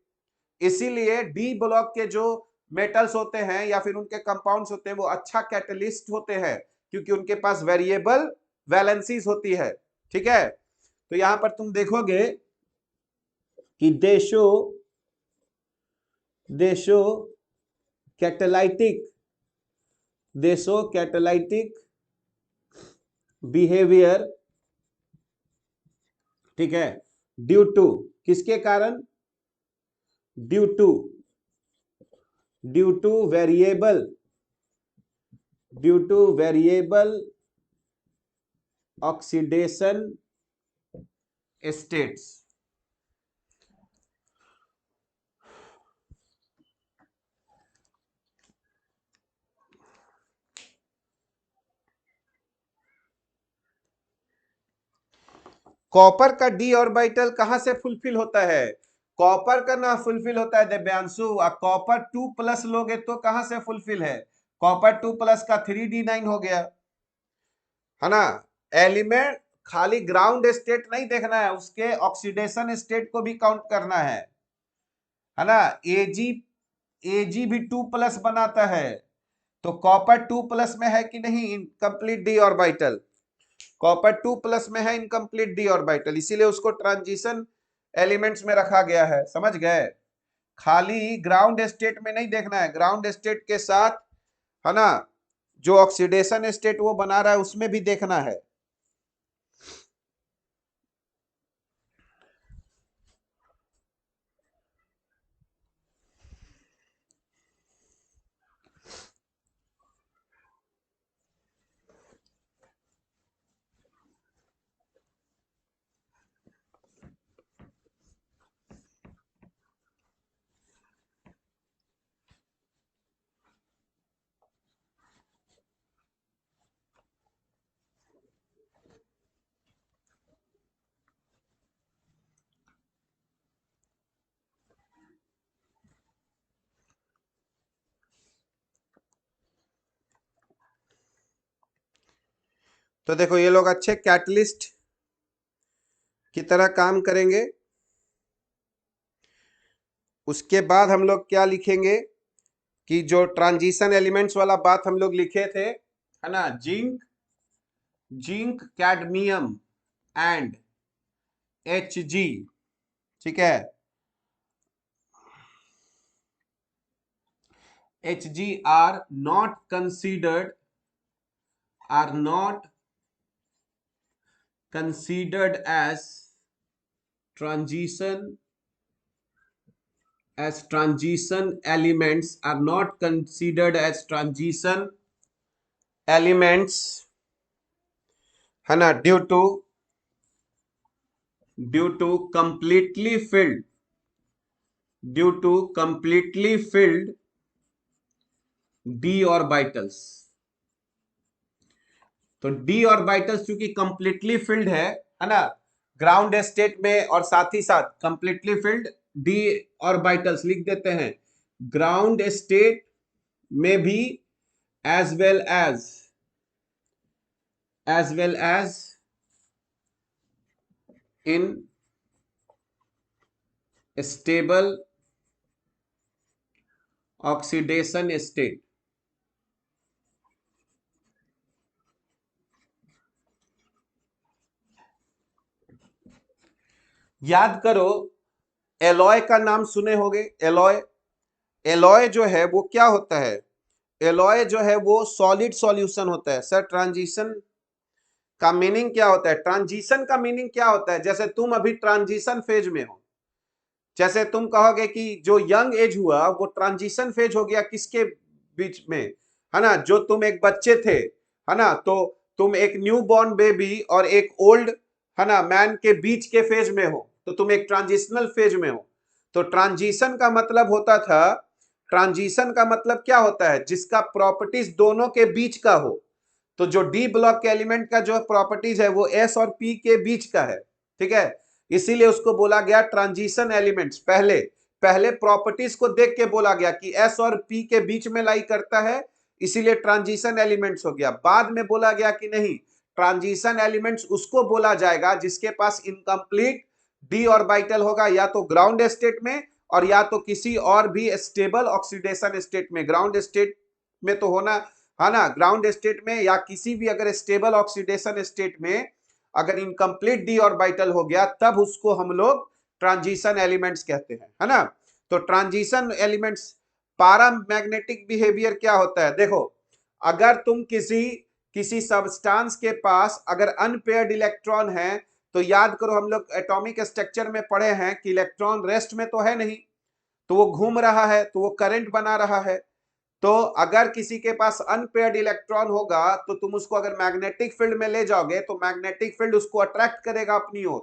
इसीलिए डी ब्लॉक के जो मेटल्स होते हैं या फिर उनके कंपाउंड्स होते हैं वो अच्छा कैटलिस्ट होते हैं, क्योंकि उनके पास वेरिएबल वैलेंसीज होती है, ठीक है। तो यहां पर तुम देखोगे कि देशो कैटेलाइटिक बिहेवियर, ठीक है, ड्यू टू, किसके कारण? Due two variable oxidation states. Copper का डी ऑर्बिटल कहां से फुलफिल होता है? कॉपर का ना फुलफिल होता है दिव्यांशु, कॉपर 2+ लोगे तो कहां से फुलफिल है? कॉपर 2+ का 3d9 हो गया, है ना। एलिमेंट खाली ग्राउंड स्टेट नहीं देखना है, उसके ऑक्सीडेशन स्टेट को भी काउंट करना है ना। एजी भी 2+ बनाता है, तो कॉपर 2+ में है कि नहीं इनकम्प्लीट डी ऑर्बिटल? कॉपर 2+ में है इनकम्प्लीट डी ऑर्बिटल, इसीलिए उसको ट्रांजिशन एलिमेंट्स में रखा गया है, समझ गए। खाली ग्राउंड स्टेट में नहीं देखना है, ग्राउंड स्टेट के साथ, है ना, जो ऑक्सीडेशन स्टेट वो बना रहा है उसमें भी देखना है। तो देखो ये लोग अच्छे कैटलिस्ट की तरह काम करेंगे। उसके बाद हम लोग क्या लिखेंगे कि जो ट्रांजिशन एलिमेंट्स वाला बात हम लोग लिखे थे, है ना, जिंक कैडमियम एंड Hg, ठीक है। Hg are not considered as transition elements, are not considered as transition elements, है ना, due to completely filled d orbitals. तो डी ऑर्बिटल्स चूंकि कंप्लीटली फिल्ड है ना, ग्राउंड स्टेट में, और साथ ही साथ कंप्लीटली फिल्ड डी ऑर्बिटल्स लिख देते हैं ग्राउंड स्टेट में भी, as well as in stable oxidation state. याद करो, एलॉय का नाम सुने होंगे। एलॉय जो है वो क्या होता है? एलॉय जो है वो सॉलिड सॉल्यूशन होता है। सर ट्रांजिशन का मीनिंग क्या होता है? ट्रांजिशन का मीनिंग क्या होता है? जैसे तुम अभी ट्रांजिशन फेज में हो, जैसे तुम कहोगे कि जो यंग एज हुआ वो ट्रांजिशन फेज हो गया किसके बीच में, है ना, जो तुम एक बच्चे थे, है ना, तो तुम एक न्यू बॉर्न बेबी और एक ओल्ड, है ना, मैन के बीच के फेज में हो, तो तुम एक ट्रांजिशनल फेज में हो। तो ट्रांजिशन का मतलब होता था ट्रांजिशन का मतलब क्या होता है? जिसका प्रॉपर्टीज दोनों के बीच का हो। तो जो डी ब्लॉक के एलिमेंट का जो प्रॉपर्टीज है वो एस और पी के बीच का है, ठीक है, इसीलिए उसको बोला गया ट्रांजिशन एलिमेंट्स। पहले पहले प्रॉपर्टीज को देख के बोला गया कि एस और पी के बीच में लाई करता है, इसीलिए ट्रांजिशन एलिमेंट्स हो गया। बाद में बोला गया कि नहीं, ट्रांजिशन एलिमेंट्स उसको बोला जाएगा जिसके पास इनकम्प्लीट डी ऑर्बिटल होगा, या तो ग्राउंड स्टेट में और या तो किसी और भी स्टेबल ऑक्सीडेशन स्टेट में। ग्राउंड स्टेट में तो होना है ना, ग्राउंड स्टेट में या किसी भी अगर स्टेबल ऑक्सीडेशन स्टेट में अगर इनकम्प्लीट डी ऑर्बिटल हो गया तब उसको हम लोग ट्रांजिशन एलिमेंट्स कहते हैं, है ना। तो ट्रांजिशन एलिमेंट्स पैरामैग्नेटिक बिहेवियर क्या होता है? देखो, अगर तुम किसी सब्सटेंस के पास अगर अनपेयर्ड इलेक्ट्रॉन है, तो याद करो हम लोग एटॉमिक स्ट्रक्चर में पढ़े हैं कि इलेक्ट्रॉन रेस्ट में तो है नहीं, तो वो घूम रहा है, तो वो करंट बना रहा है। तो अगर किसी के पास अनपेयर्ड इलेक्ट्रॉन होगा तो तुम उसको अगर मैग्नेटिक फील्ड में ले जाओगे तो मैग्नेटिक फील्ड उसको अट्रैक्ट करेगा अपनी ओर।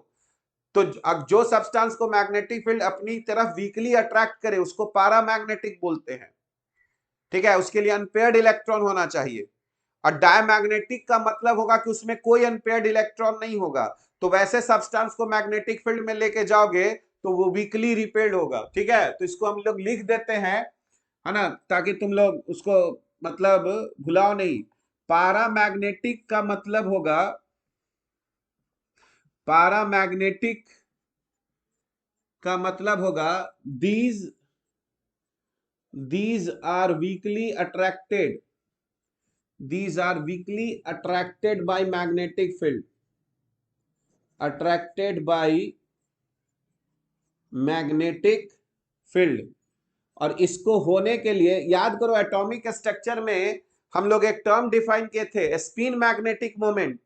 तो जो सब्सटेंस को मैग्नेटिक फील्ड अपनी तरफ वीकली अट्रैक्ट करे उसको पैरामैग्नेटिक बोलते हैं, ठीक है। उसके लिए अनपेयर्ड इलेक्ट्रॉन होना चाहिए। और डायमैग्नेटिक का मतलब होगा कि उसमें कोई अनपेयर्ड इलेक्ट्रॉन नहीं होगा। तो वैसे सब्सटेंस को मैग्नेटिक फील्ड में लेके जाओगे तो वो वीकली रिपेल्ड होगा, ठीक है। तो इसको हम लोग लिख देते हैं, है ना, ताकि तुम लोग उसको मतलब भुलाओ नहीं। पैरामैग्नेटिक का मतलब होगा, पैरामैग्नेटिक का मतलब होगा these are weakly attracted, these are weakly attracted by magnetic field, attracted by magnetic field। और इसको होने के लिए याद करो एटॉमिक स्ट्रक्चर में हम लोग एक टर्म डिफाइन किए थे, स्पिन मैग्नेटिक मोमेंट,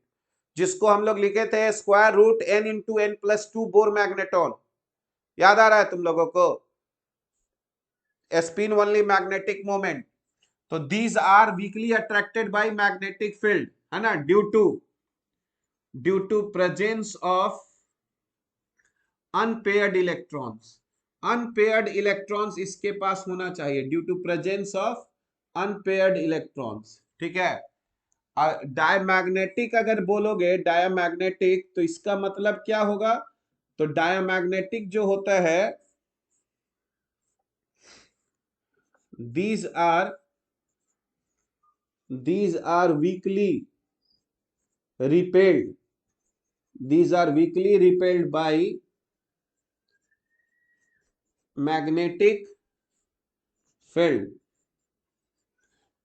जिसको हम लोग लिखे थे square root n into n plus 2 Bohr magneton. याद आ रहा है तुम लोगों को? Spin only magnetic moment. तो these are weakly attracted by magnetic field, है ना, due to presence of unpaired electrons. Unpaired electrons इसके पास होना चाहिए, due to presence of unpaired electrons, ठीक है। डायमैग्नेटिक अगर बोलोगे, डायमैग्नेटिक, तो इसका मतलब क्या होगा? तो डायमैग्नेटिक जो होता है, these are weakly repelled, these are weakly repelled by magnetic field,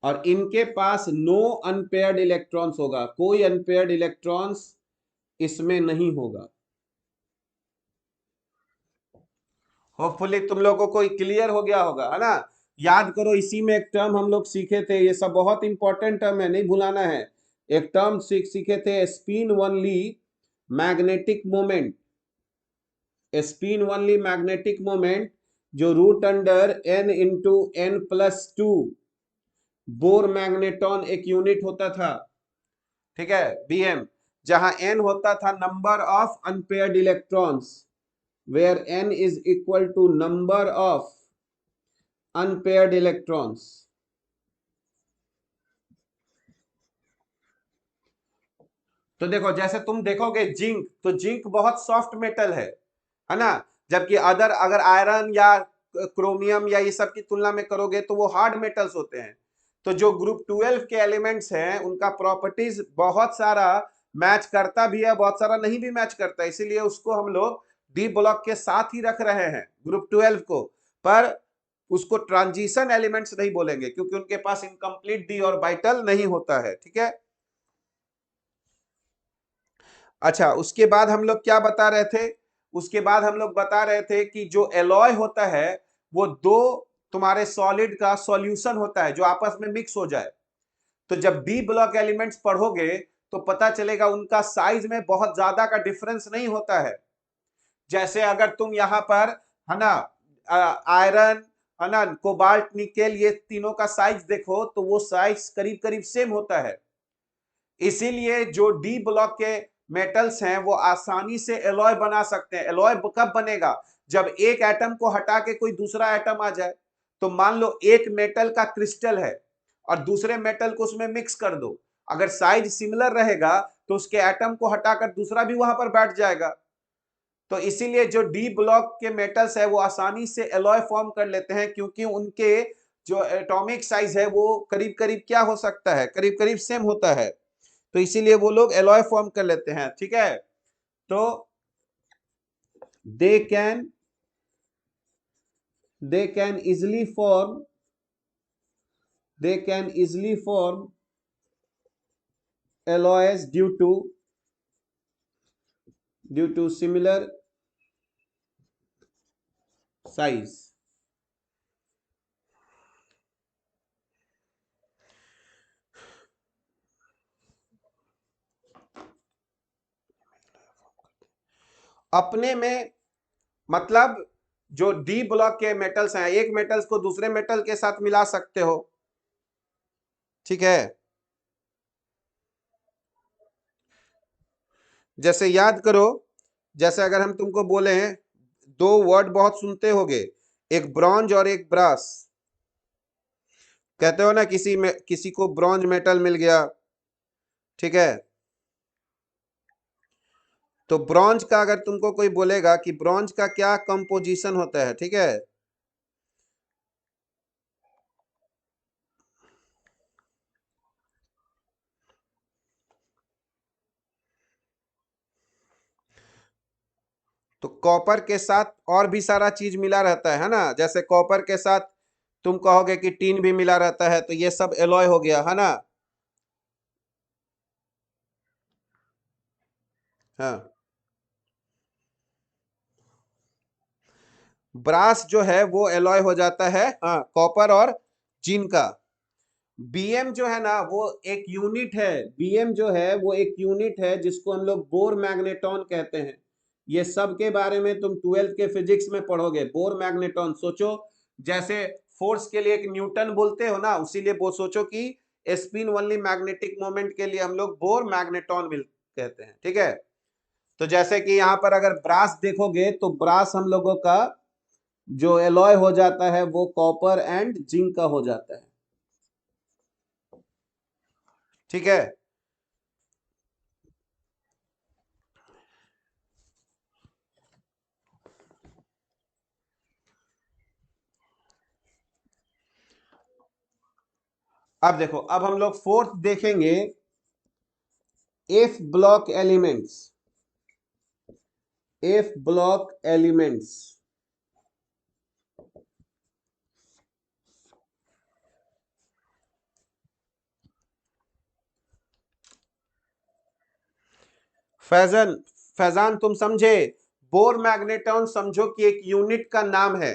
और इनके पास नो अनपेयर्ड इलेक्ट्रॉन्स होगा, कोई अनपेयर्ड इलेक्ट्रॉन्स इसमें नहीं होगा। होपफुली तुम लोगों को क्लियर हो गया होगा, है ना। याद करो, इसी में एक टर्म हम लोग सीखे थे, ये सब बहुत इंपॉर्टेंट टर्म है, नहीं भुलाना है। एक टर्म सीखे थे, spin only magnetic moment, spin only magnetic moment, जो root under n into n plus 2 Bohr magneton एक यूनिट होता था, ठीक है, बीएम, जहां एन होता था number of unpaired electrons, where n is equal to number of unpaired electrons. तो देखो, जैसे तुम देखोगे जिंक, तो जिंक बहुत सॉफ्ट मेटल है ना, जबकि अगर आयरन या क्रोमियम या ये सब की तुलना में करोगे तो वो हार्ड मेटल्स होते हैं। तो जो ग्रुप 12 के एलिमेंट्स हैं उनका प्रॉपर्टीज बहुत सारा मैच करता भी है, बहुत सारा नहीं भी मैच करता, इसीलिए उसको हम लोग डी ब्लॉक के साथ ही रख रहे हैं ग्रुप 12 को। पर उसको ट्रांजिशन एलिमेंट्स नहीं बोलेंगे क्योंकि उनके पास इनकम्प्लीट डी ऑर्बिटल नहीं होता है, ठीक है। अच्छा, उसके बाद हम लोग क्या बता रहे थे? उसके बाद हम लोग बता रहे थे कि जो एलॉय होता है वो दो तुम्हारे सॉलिड का सॉल्यूशन होता है जो आपस में मिक्स हो जाए। तो जब डी ब्लॉक एलिमेंट्स पढ़ोगे तो पता चलेगा उनका साइज में बहुत ज्यादा का डिफरेंस नहीं होता है। जैसे अगर तुम यहाँ पर, है ना, आयरन, है ना, कोबाल्ट, निकेल, ये तीनों का साइज देखो तो वो साइज करीब करीब सेम होता है। इसीलिए जो डी ब्लॉक के मेटल्स हैं वो आसानी से एलॉय बना सकते हैं। एलॉय कब बनेगा? जब एक एटम को हटा के कोई दूसरा एटम आ जाए। तो मान लो एक मेटल का क्रिस्टल है और दूसरे मेटल को उसमें मिक्स कर दो, अगर साइज सिमिलर रहेगा तो उसके एटम को हटाकर दूसरा भी वहां पर बैठ जाएगा। तो इसीलिए जो डी ब्लॉक के मेटल्स है वो आसानी से एलॉय फॉर्म कर लेते हैं, क्योंकि उनके जो एटॉमिक साइज है वो करीब करीब क्या हो सकता है, करीब करीब सेम होता है, तो इसीलिए वो लोग एलॉय फॉर्म कर लेते हैं। ठीक है, तो they can easily form alloys due to similar size। अपने में मतलब जो डी ब्लॉक के मेटल्स हैं, एक मेटल्स को दूसरे मेटल के साथ मिला सकते हो। ठीक है, जैसे याद करो, जैसे अगर हम तुमको बोले हैं, दो वर्ड बहुत सुनते होगे, एक ब्रॉन्ज और एक ब्रास। कहते हो ना किसी को ब्रॉन्ज मेटल मिल गया। ठीक है, तो ब्रॉन्ज का अगर तुमको कोई बोलेगा कि ब्रॉन्ज का क्या कंपोजिशन होता है, ठीक है, तो कॉपर के साथ और भी सारा चीज मिला रहता है ना, जैसे कॉपर के साथ तुम कहोगे कि टीन भी मिला रहता है, तो ये सब एलॉय हो गया है ना। हाँ, ब्रास जो है वो एलॉय हो जाता है, हाँ, कॉपर और जिन का। बीएम जो है ना वो एक यूनिट है, बीएम जो है वो एक यूनिट है जिसको हम लोग बोर मैग्नेटॉन कहते हैं। ये सब के बारे में तुम 12th के फिजिक्स में पढ़ोगे। बोर मैग्नेटॉन सोचो, जैसे फोर्स के लिए एक न्यूटन बोलते हो ना, उसीलिए वो सोचो कि स्पिन ओनली मैग्नेटिक मोमेंट के लिए हम लोग बोर मैग्नेटॉन मिल कहते हैं। ठीक है, तो जैसे कि यहाँ पर अगर ब्रास देखोगे तो ब्रास हम लोगों का जो एलॉय हो जाता है वो कॉपर एंड जिंक का हो जाता है। ठीक है, अब देखो, अब हम लोग फोर्थ देखेंगे, F block elements. F block elements, Faizan Faizan तुम समझे, बोर मैग्नेटॉन समझो कि एक यूनिट का नाम है।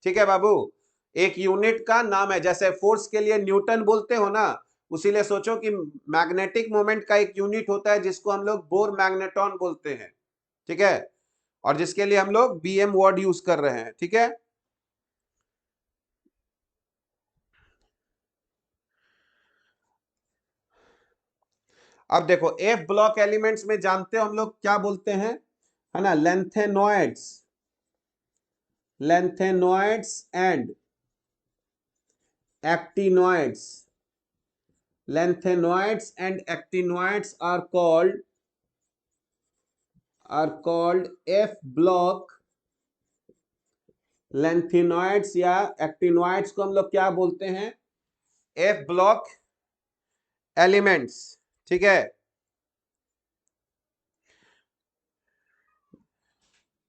ठीक है बाबू, एक यूनिट का नाम है, जैसे फोर्स के लिए न्यूटन बोलते हो ना, उसीलिए सोचो कि मैग्नेटिक मोमेंट का एक यूनिट होता है जिसको हम लोग बोर मैग्नेटॉन बोलते हैं। ठीक है, और जिसके लिए हम लोग बीएम वर्ड यूज कर रहे हैं। ठीक है, अब देखो, एफ ब्लॉक एलिमेंट्स में जानते हो हम लोग क्या बोलते हैं, है ना, lanthanoids, lanthanoids and actinoids। Lanthanoids and actinoids are called F block। Lanthanoids या एक्टिनॉइड्स को हम लोग क्या बोलते हैं, एफ ब्लॉक एलिमेंट्स। ठीक है,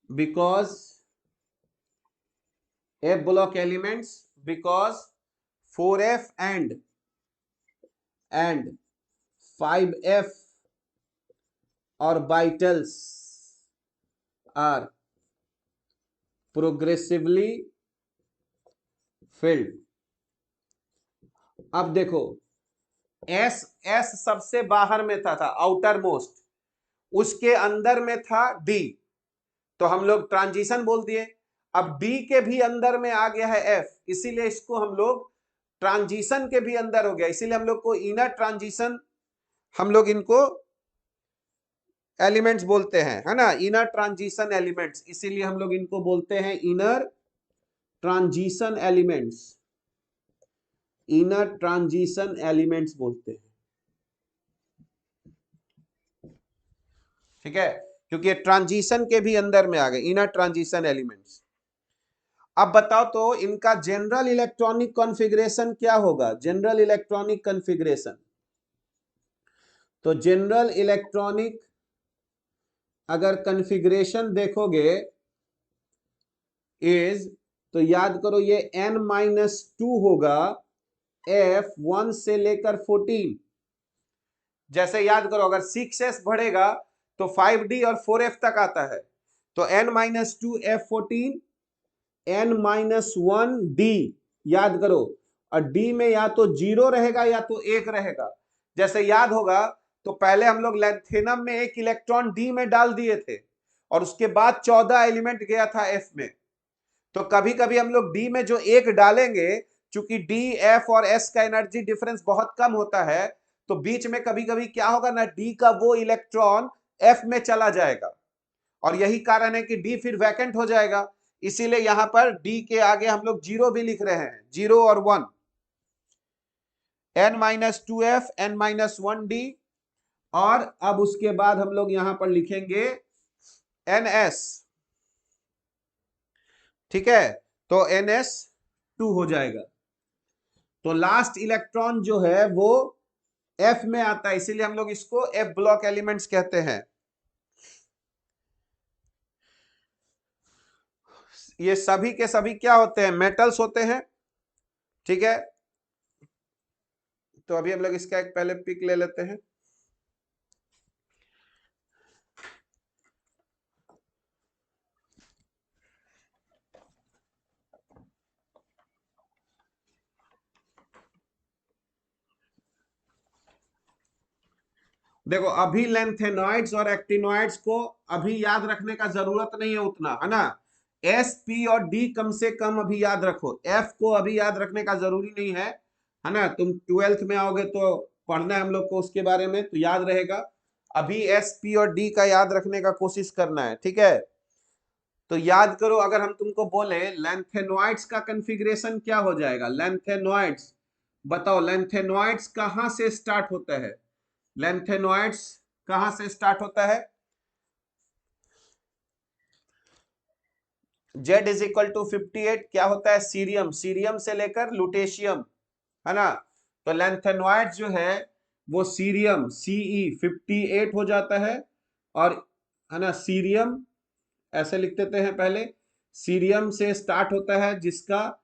because F block elements, because 4f and 5f orbitals are progressively filled। अब देखो, एस एस सबसे बाहर में था आउटर मोस्ट, उसके अंदर में था डी, तो हम लोग ट्रांजिशन बोल दिए। अब डी के भी अंदर में आ गया है एफ, इसीलिए इसको हम लोग ट्रांजिशन के भी अंदर हो गया, इसीलिए हम लोग को इनर ट्रांजिशन, हम लोग इनको एलिमेंट्स बोलते हैं, है ना, इनर ट्रांजिशन एलिमेंट्स, इसीलिए हम लोग इनको बोलते हैं inner transition elements, inner transition elements बोलते हैं। ठीक है, क्योंकि ट्रांजिशन के भी अंदर में आ गए इनर ट्रांजिशन एलिमेंट्स। अब बताओ तो इनका जनरल इलेक्ट्रॉनिक कॉन्फ़िगरेशन क्या होगा? जनरल इलेक्ट्रॉनिक कॉन्फ़िगरेशन, तो जनरल इलेक्ट्रॉनिक अगर कॉन्फ़िगरेशन देखोगे इज, तो याद करो ये n-2 होगा F1 से लेकर 14। जैसे याद करो अगर 6s बढ़ेगा तो 5d और 4f तक आता है, तो n-2 F14 n-1d, याद करो। और d में या तो 0 रहेगा या तो 1 रहेगा। जैसे याद होगा तो पहले हम लोग लैंथेनम में एक इलेक्ट्रॉन d में डाल दिए थे और उसके बाद 14 एलिमेंट गया था f में। तो कभी कभी हम लोग d में जो एक डालेंगे, चूंकि d, f और s का एनर्जी डिफरेंस बहुत कम होता है, तो बीच में कभी कभी क्या होगा ना, d का वो इलेक्ट्रॉन f में चला जाएगा और यही कारण है कि d फिर वैकेंट हो जाएगा। इसीलिए यहां पर d के आगे हम लोग 0 भी लिख रहे हैं, 0 और 1, n-2f n-1d। और अब उसके बाद हम लोग यहां पर लिखेंगे ns। ठीक है, तो ns2 हो जाएगा। तो लास्ट इलेक्ट्रॉन जो है वो f में आता है, इसीलिए हम लोग इसको f ब्लॉक एलिमेंट्स कहते हैं। ये सभी के सभी क्या होते हैं? मेटल्स होते हैं। ठीक है, तो अभी हम लोग इसका एक पहले पिक ले लेते हैं। देखो अभी लेंथेनॉइड्स और एक्टिनॉइड्स को अभी याद रखने का जरूरत नहीं है उतना, है ना। एस, पी और डी कम से कम अभी याद रखो, एफ को अभी याद रखने का जरूरी नहीं है ना। तुम 12th में आओगे तो पढ़ना है हम लोग को उसके बारे में, तो याद रहेगा। अभी एस, पी और डी का याद रखने का कोशिश करना है, ठीक है। तो याद करो, अगर हम तुमको बोले लेंथेनॉइड्स का कॉन्फ़िगरेशन क्या हो जाएगा? लेंथेनॉइड्स, बताओ लेंथेनॉइड्स कहां से स्टार्ट होता है? लेंथेनॉइड्स कहां से स्टार्ट होता है? Z इज इक्वल टू 58 क्या होता है? सीरियम, सीरियम से लेकर लुटेशियम, है ना। तो लेंथेनॉइड जो है वो सीरियम Ce 58 हो जाता है, और है ना सीरियम ऐसे लिख देते हैं पहले। सीरियम से स्टार्ट होता है जिसका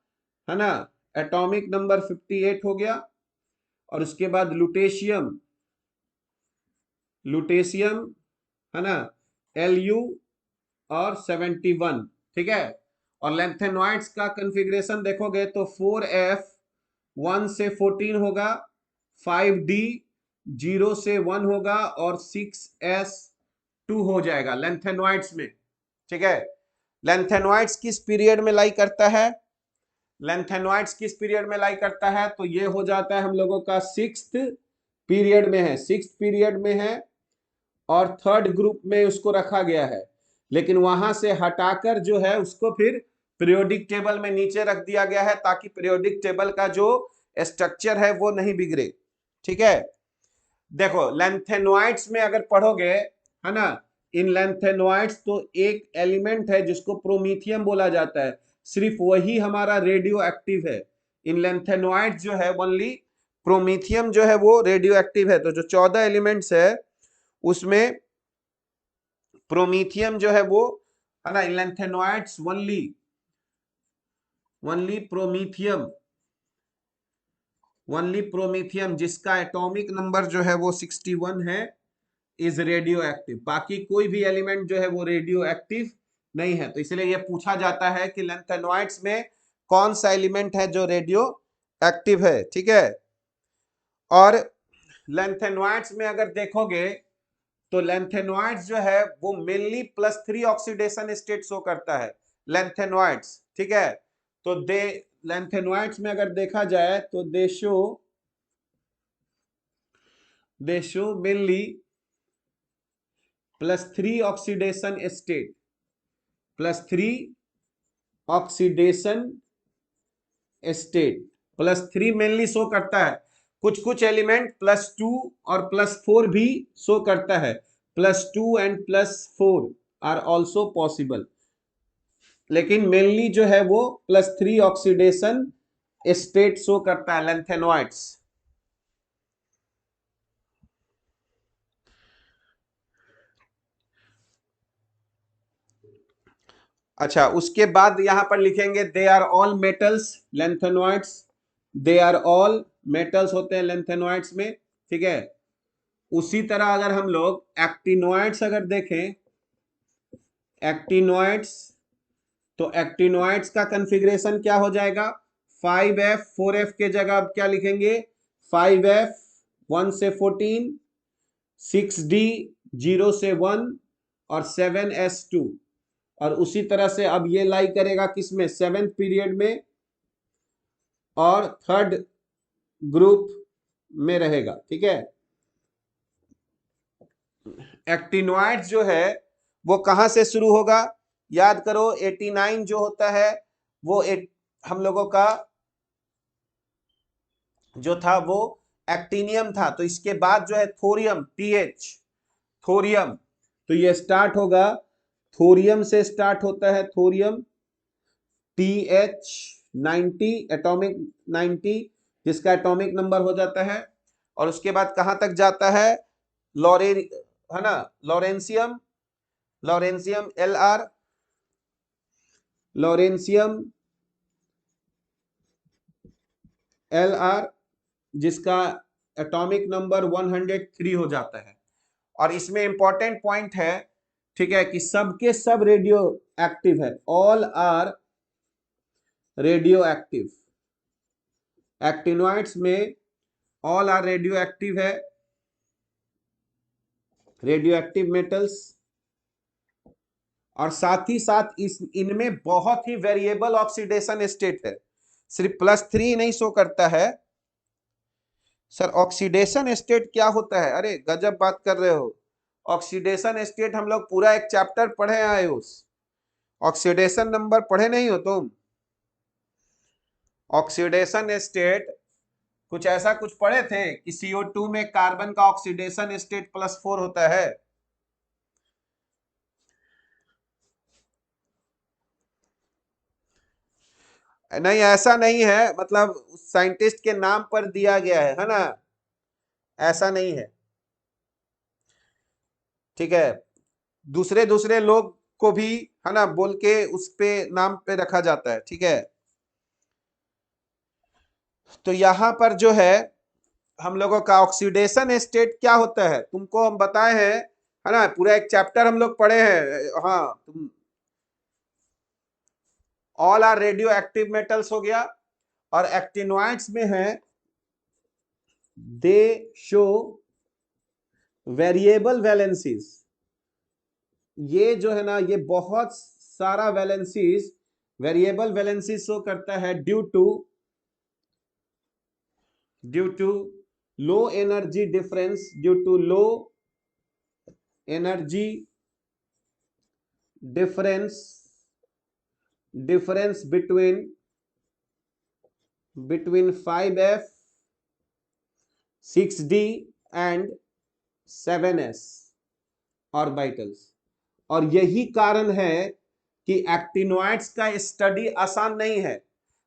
है ना एटॉमिक नंबर 58 हो गया, और उसके बाद लुटेशियम, लुटेशियम है ना Lu और 71। ठीक है, और लेंथेनॉइड्स का कॉन्फ़िगरेशन देखोगे तो 4f 1 से 14 होगा, 5d 0 से 1 होगा, और 6s 2 हो जाएगा लेंथेनॉइड्स में। ठीक है, लेंथेनॉइड्स किस पीरियड में लाई करता है? लेंथेनॉइड्स किस पीरियड में लाई करता है? तो ये हो जाता है हम लोगों का 6th पीरियड में है, 6th पीरियड में है, और 3rd ग्रुप में उसको रखा गया है। लेकिन वहां से हटाकर जो है उसको फिर पीरियोडिक टेबल में नीचे रख दिया गया है, ताकि पीरियोडिक टेबल का जो स्ट्रक्चर है वो नहीं बिगड़े। ठीक है, देखो लेंथेनॉइड्स में अगर पढ़ोगे, है ना, इन लेंथेनॉइड्स तो एक एलिमेंट है जिसको प्रोमीथियम बोला जाता है, सिर्फ वही हमारा रेडियो एक्टिव है। इन लेंथेनॉइड्स जो है ओनली प्रोमीथियम जो है वो रेडियो एक्टिव है। तो जो 14 एलिमेंट्स है उसमें प्रोमीथियम जो है वो, है ना, lanthanoids only, only promethium, only promethium जिसका एटॉमिक नंबर जो है वो 61 है, इज रेडियो एक्टिव। बाकी कोई भी एलिमेंट जो है वो रेडियो एक्टिव नहीं है। तो इसलिए ये पूछा जाता है कि लेंथेनॉइड्स में कौन सा एलिमेंट है जो रेडियो एक्टिव है। ठीक है, और लेंथेनॉइड्स में अगर देखोगे तो लेंथेनॉइड्स जो है वो मेनली +3 ऑक्सीडेशन स्टेट शो करता है लेंथेनॉइड्स। ठीक है, तो दे लेंथेनॉइड्स में अगर देखा जाए तो दे show mainly +3 oxidation state, +3 oxidation state. +3 mainly show करता है, कुछ कुछ एलिमेंट +2 और +4 भी शो करता है। +2 एंड +4 आर ऑल्सो पॉसिबल, लेकिन मेनली जो है वो +3 ऑक्सीडेशन स्टेट शो करता है लैंथेनॉइड्स। अच्छा, उसके बाद यहां पर लिखेंगे they are all metals lanthanoids. They are all metals होते हैं लैंथेनॉइड्स में, ठीक है। उसी तरह अगर हम लोग एक्टिनॉइड्स अगर देखें, एक्टिनॉइड्स, तो एक्टिनॉइड्स का कॉन्फ़िगरेशन क्या हो जाएगा? 5f 4f के जगह अब क्या लिखेंगे? 5f 1 से 14, 6d 0 से 1 और 7s2। और उसी तरह से अब ये लाई करेगा किसमें? 7th पीरियड में और 3rd ग्रुप में रहेगा, ठीक है। एक्टिनॉइड्स जो है वो कहां से शुरू होगा? याद करो 89 जो होता है वो हम लोगों का जो था वो एक्टिनियम था, तो इसके बाद जो है थोरियम, TH, थोरियम, तो ये स्टार्ट होगा, थोरियम से स्टार्ट होता है, थोरियम TH90 एटॉमिक 90, जिसका एटॉमिक नंबर हो जाता है। और उसके बाद कहां तक जाता है? लॉरेन, है ना, lawrencium, lawrencium LR, lawrencium LR, जिसका एटॉमिक नंबर 103 हो जाता है। और इसमें इंपॉर्टेंट पॉइंट है, ठीक है, कि सबके सब रेडियो एक्टिव है, all are radioactive. Actinoids में ऑल आर रेडियो एक्टिव है, रेडियो एक्टिव मेटल्स। और साथ ही साथ इनमें बहुत ही वेरिएबल ऑक्सीडेशन स्टेट है, सिर्फ +3 नहीं शो करता है। सर ऑक्सीडेशन स्टेट क्या होता है? अरे गजब बात कर रहे हो। ऑक्सीडेशन स्टेट हम लोग पूरा एक चैप्टर पढ़े आए, उस ऑक्सीडेशन नंबर पढ़े नहीं हो तुम? ऑक्सीडेशन स्टेट कुछ ऐसा कुछ पढ़े थे कि CO2 में कार्बन का ऑक्सीडेशन स्टेट +4 होता है। नहीं, ऐसा नहीं है, मतलब साइंटिस्ट के नाम पर दिया गया है ना, ऐसा नहीं है, ठीक है। दूसरे दूसरे लोग को भी, है ना, बोल के उस पे नाम पे रखा जाता है, ठीक है। तो यहां पर जो है हम लोगों का ऑक्सीडेशन स्टेट क्या होता है तुमको हम बताए हैं, है ना, पूरा एक चैप्टर हम लोग पढ़े हैं। हाँ, तुम all are radioactive metals हो गया। और एक्टिनॉइड्स में है दे शो वेरिएबल वैलेंसीज। ये जो है ना, ये बहुत सारा वैलेंसीज, वेरिएबल वैलेंसीज शो करता है due to low energy difference, due to low energy difference between 5f 6d and 7s orbitals. और यही कारण है कि एक्टिनॉइड्स का स्टडी आसान नहीं है।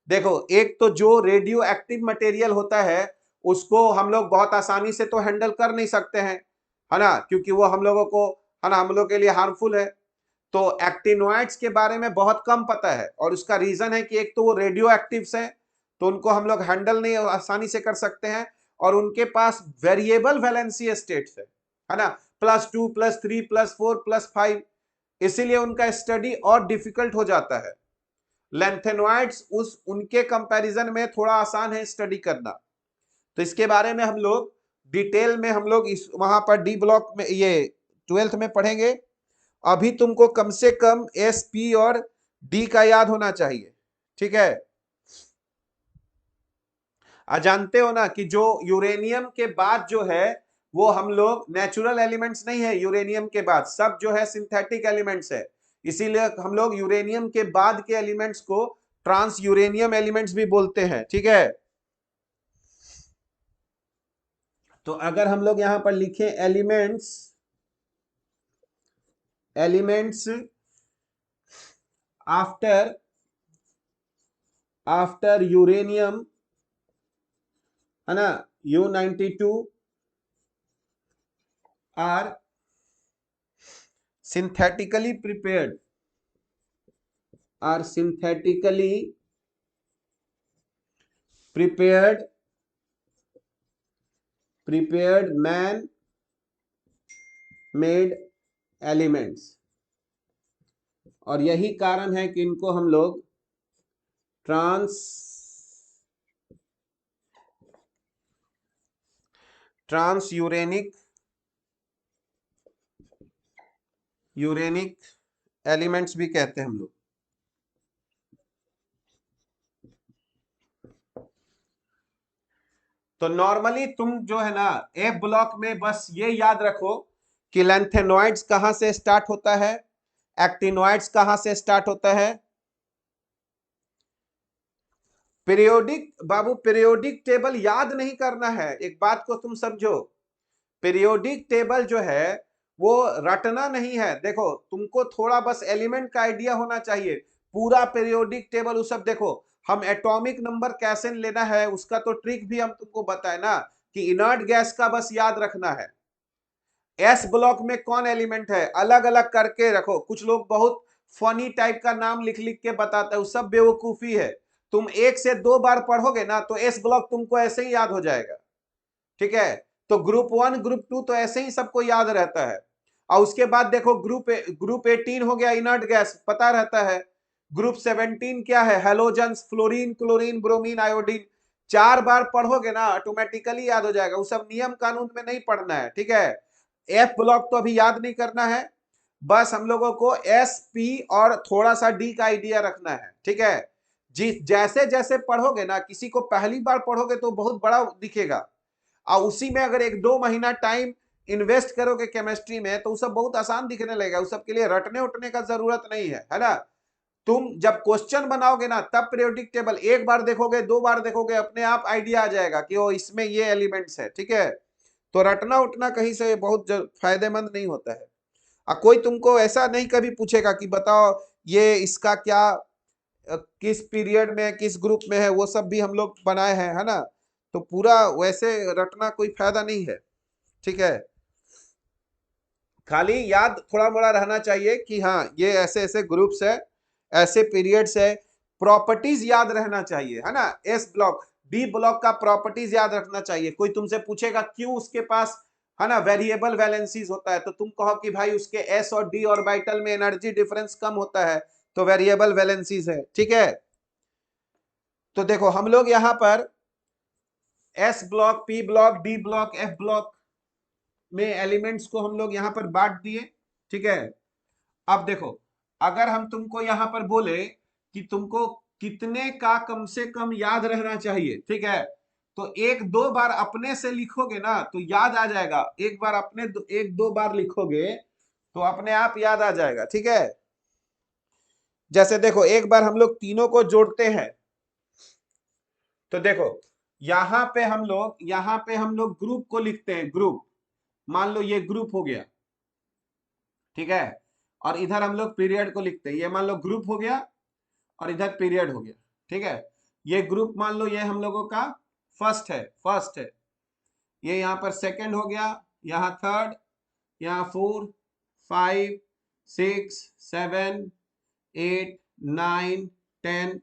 देखो, एक तो जो रेडियो एक्टिव मटेरियल होता है उसको हम लोग बहुत आसानी से तो हैंडल कर नहीं सकते हैं, है ना, क्योंकि वो हम लोगों को, है ना, हम लोग के लिए हार्मफुल है। तो एक्टिनॉइड्स के बारे में बहुत कम पता है, और उसका रीजन है कि एक तो वो रेडियो एक्टिव्स हैं, तो उनको हम लोग हैंडल नहीं आसानी से कर सकते हैं, और उनके पास वेरिएबल वैलेंसी स्टेट्स है ना, +2 +3 +4 +5, इसीलिए उनका स्टडी और डिफिकल्ट हो जाता है। लैंथेनॉइड्स उस उनके कंपैरिजन में थोड़ा आसान है स्टडी करना। तो इसके बारे में हम लोग डिटेल में हम लोग इस वहां पर डी ब्लॉक में, ये 12th में पढ़ेंगे। अभी तुमको कम से कम S, P और D का याद होना चाहिए, ठीक है। जानते हो ना कि जो यूरेनियम के बाद जो है वो हम लोग नेचुरल एलिमेंट्स नहीं है, यूरेनियम के बाद सब जो है सिंथेटिक एलिमेंट्स है। इसीलिए हम लोग यूरेनियम के बाद के एलिमेंट्स को ट्रांस यूरेनियम एलिमेंट्स भी बोलते हैं, ठीक है। तो अगर हम लोग यहां पर लिखें एलिमेंट्स आफ्टर यूरेनियम, है ना, U92 are synthetically prepared man made elements, और यही कारण है कि इनको हम लोग ट्रांस यूरेनिक एलिमेंट्स भी कहते हैं हम लोग। तो नॉर्मली तुम जो है ना एफ ब्लॉक में बस ये याद रखो कि लैंथेनॉइड्स कहां से स्टार्ट होता है, एक्टिनॉइड्स कहां से स्टार्ट होता है। पीरियोडिक टेबल याद नहीं करना है, एक बात को तुम समझो, पीरियोडिक टेबल जो है वो रटना नहीं है। देखो तुमको थोड़ा बस एलिमेंट का आइडिया होना चाहिए, पूरा पीरियोडिक टेबल उस सब देखो। हम एटॉमिक नंबर कैसे लेना है उसका तो ट्रिक भी हम तुमको बताए ना, कि इनर्ट गैस का बस याद रखना है। एस ब्लॉक में कौन एलिमेंट है अलग अलग करके रखो। कुछ लोग बहुत फनी टाइप का नाम लिख लिख के बताते हैं, वो सब बेवकूफी है। तुम 1 से 2 बार पढ़ोगे ना तो एस ब्लॉक तुमको ऐसे ही याद हो जाएगा, ठीक है। तो ग्रुप 1 ग्रुप 2 तो ऐसे ही सबको याद रहता है। और उसके बाद देखो ग्रुप 18 हो गया, इनर्ट गैस पता रहता है। ग्रुप 17 क्या है, halogens, fluorine, chlorine, bromine, iodine. 4 बार पढ़ोगे ना ऑटोमेटिकली याद हो जाएगा, वो सब नियम कानून में नहीं पढ़ना है, ठीक है। एफ ब्लॉक तो अभी याद नहीं करना है, बस हम लोगों को एस पी और थोड़ा सा डी का आइडिया रखना है, ठीक है। जैसे जैसे पढ़ोगे ना, किसी को पहली बार पढ़ोगे तो बहुत बड़ा दिखेगा, और उसी में अगर 1-2 महीना टाइम इन्वेस्ट करोगे केमिस्ट्री में तो सब बहुत आसान दिखने लगेगा। उस सब के लिए रटने उठने का जरूरत नहीं है ना। तुम जब क्वेश्चन बनाओगे ना तब पीरियोडिक टेबल 1 बार देखोगे, 2 बार देखोगे, अपने आप आइडिया आ जाएगा कि ओ इसमें ये एलिमेंट्स है, ठीक है। तो रटना उठना कहीं से बहुत फायदेमंद नहीं होता है। कोई तुमको ऐसा नहीं कभी पूछेगा कि बताओ ये इसका क्या किस पीरियड में किस ग्रुप में है, वो सब भी हम लोग बनाए हैं, है ना। तो पूरा वैसे रटना कोई फायदा नहीं है, ठीक है। खाली याद थोड़ा मोड़ा रहना चाहिए कि हाँ ये ऐसे ऐसे ग्रुप्स है, ऐसे पीरियड्स है, प्रॉपर्टीज याद रहना चाहिए, है ना। एस ब्लॉक डी ब्लॉक का प्रॉपर्टीज याद रखना चाहिए। कोई तुमसे पूछेगा क्यों उसके पास, है ना, वेरिएबल वैलेंसीज होता है, तो तुम कहो कि भाई उसके एस और डी ऑर्बिटल में एनर्जी डिफरेंस कम होता है, तो वेरिएबल वैलेंसीज है, ठीक है। तो देखो हम लोग यहां पर S block, P block, D block, F block में एलिमेंट्स को हम लोग यहां पर बांट दिए, ठीक है। अब देखो अगर हम तुमको यहां पर बोले कि तुमको कितने का कम से कम याद रहना चाहिए, ठीक है, तो 1-2 बार अपने से लिखोगे ना तो याद आ जाएगा। एक बार अपने 1-2 बार लिखोगे तो अपने आप याद आ जाएगा, ठीक है। जैसे देखो एक बार हम लोग तीनों को जोड़ते हैं, तो देखो यहां पे हम लोग ग्रुप को लिखते हैं, ग्रुप, मान लो ये ग्रुप हो गया, ठीक है। और इधर हम लोग पीरियड को लिखते हैं, ये मान लो ग्रुप हो गया और इधर पीरियड हो गया, ठीक है। ये ग्रुप मान लो ये हम लोगों का फर्स्ट है, ये यहाँ पर सेकंड हो गया, यहाँ थर्ड, यहाँ 4, 5, 6, 7, 8, 9, 10,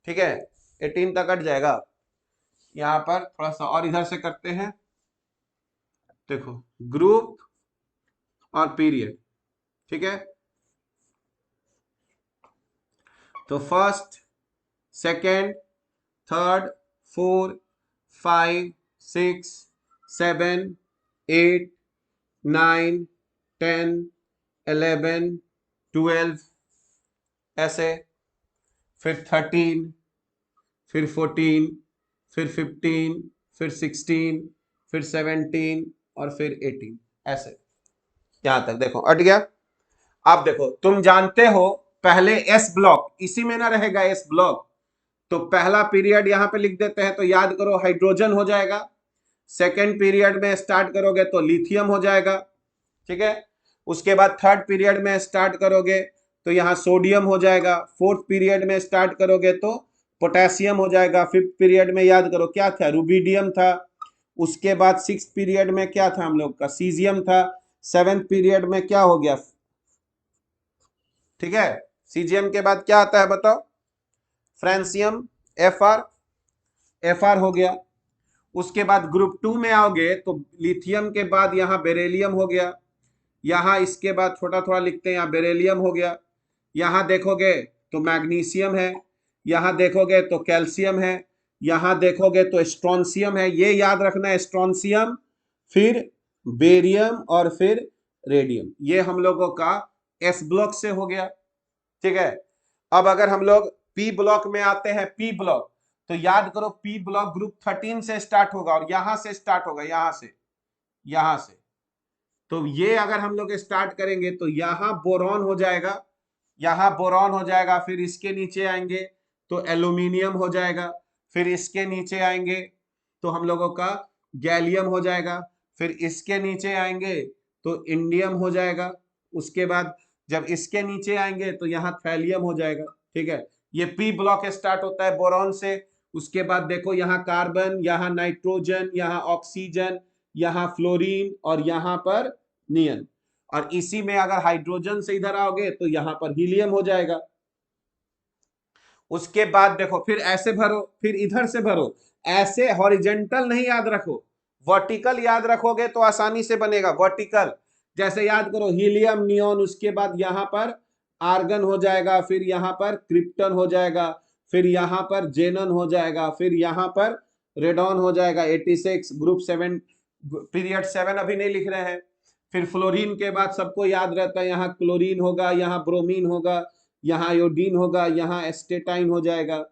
ठीक है। 18 तक कट जाएगा। यहाँ पर थोड़ा सा और इधर से करते हैं, देखो ग्रुप और पीरियड, ठीक है। तो फर्स्ट, सेकेंड, थर्ड, 4, 5, 6, 7, 8, 9, 10, 11, 12, ऐसे, फिर 13, फिर 14, फिर 15, फिर 16, फिर 17 और फिर 18, ऐसे यहां तक देखो अट गया। अब देखो तुम जानते हो पहले एस ब्लॉक इसी में ना रहेगा, एस ब्लॉक तो पहला पीरियड यहां पे लिख देते हैं, तो याद करो हाइड्रोजन हो जाएगा। सेकेंड पीरियड में स्टार्ट करोगे तो लिथियम हो जाएगा, ठीक है। उसके बाद थर्ड पीरियड में स्टार्ट करोगे तो यहाँ सोडियम हो जाएगा। फोर्थ पीरियड में स्टार्ट करोगे तो पोटेशियम हो जाएगा। फिफ्थ पीरियड में याद करो क्या था, रुबिडियम था। उसके बाद सिक्स पीरियड में क्या था हम लोग का, सीजियम था। सेवेंथ पीरियड में क्या हो गया, ठीक है। सीजियम के बाद क्या आता है बताओ, फ्रांसियम, एफ आर हो गया। उसके बाद ग्रुप 2 में आओगे तो लिथियम के बाद यहाँ बेरेलियम हो गया। यहाँ इसके बाद थोड़ा थोड़ा लिखते हैं, यहाँ बेरेलियम हो गया। यहाँ देखोगे तो मैग्नीशियम है, यहाँ देखोगे तो कैल्शियम है, यहाँ देखोगे तो स्ट्रोंशियम है। ये याद रखना है, स्ट्रोंशियम, फिर बेरियम और फिर रेडियम। ये हम लोगों का एस ब्लॉक से हो गया, ठीक है। अब अगर हम लोग पी ब्लॉक में आते हैं, पी ब्लॉक, तो याद करो पी ब्लॉक ग्रुप 13 से स्टार्ट होगा और यहां से स्टार्ट होगा, यहां से। तो ये अगर हम लोग स्टार्ट करेंगे तो यहाँ बोरॉन हो जाएगा, यहाँ बोरॉन हो जाएगा। फिर इसके नीचे आएंगे तो एल्यूमिनियम हो जाएगा। फिर इसके नीचे आएंगे तो हम लोगों का गैलियम हो जाएगा। फिर इसके नीचे आएंगे तो इंडियम हो जाएगा। उसके बाद जब इसके नीचे आएंगे तो यहाँ थैलियम हो जाएगा, ठीक है। ये पी ब्लॉक स्टार्ट होता है बोरॉन से। उसके बाद देखो यहाँ कार्बन, यहाँ नाइट्रोजन, यहाँ ऑक्सीजन, यहाँ फ्लोरीन और यहाँ पर नियन। और इसी में अगर हाइड्रोजन से इधर आओगे तो यहां पर हीलियम हो जाएगा। उसके बाद देखो फिर ऐसे भरो, फिर इधर से भरो। ऐसे हॉरिजेंटल नहीं याद रखो, वर्टिकल याद रखोगे तो आसानी से बनेगा। वर्टिकल जैसे याद करो हीलियम, नियोन, उसके बाद यहां पर आर्गन हो जाएगा, फिर यहां पर क्रिप्टन हो जाएगा, फिर यहां पर जेनन हो जाएगा, फिर यहां पर रेडॉन हो जाएगा। 86 ग्रुप 7 पीरियड 7 अभी नहीं लिख रहे हैं। फिर फ्लोरीन के बाद सबको याद रहता है, यहाँ क्लोरीन होगा, यहाँ ब्रोमीन होगा, यहाँ आयोडीन होगा, यहाँ एस्टेटाइन हो जाएगा।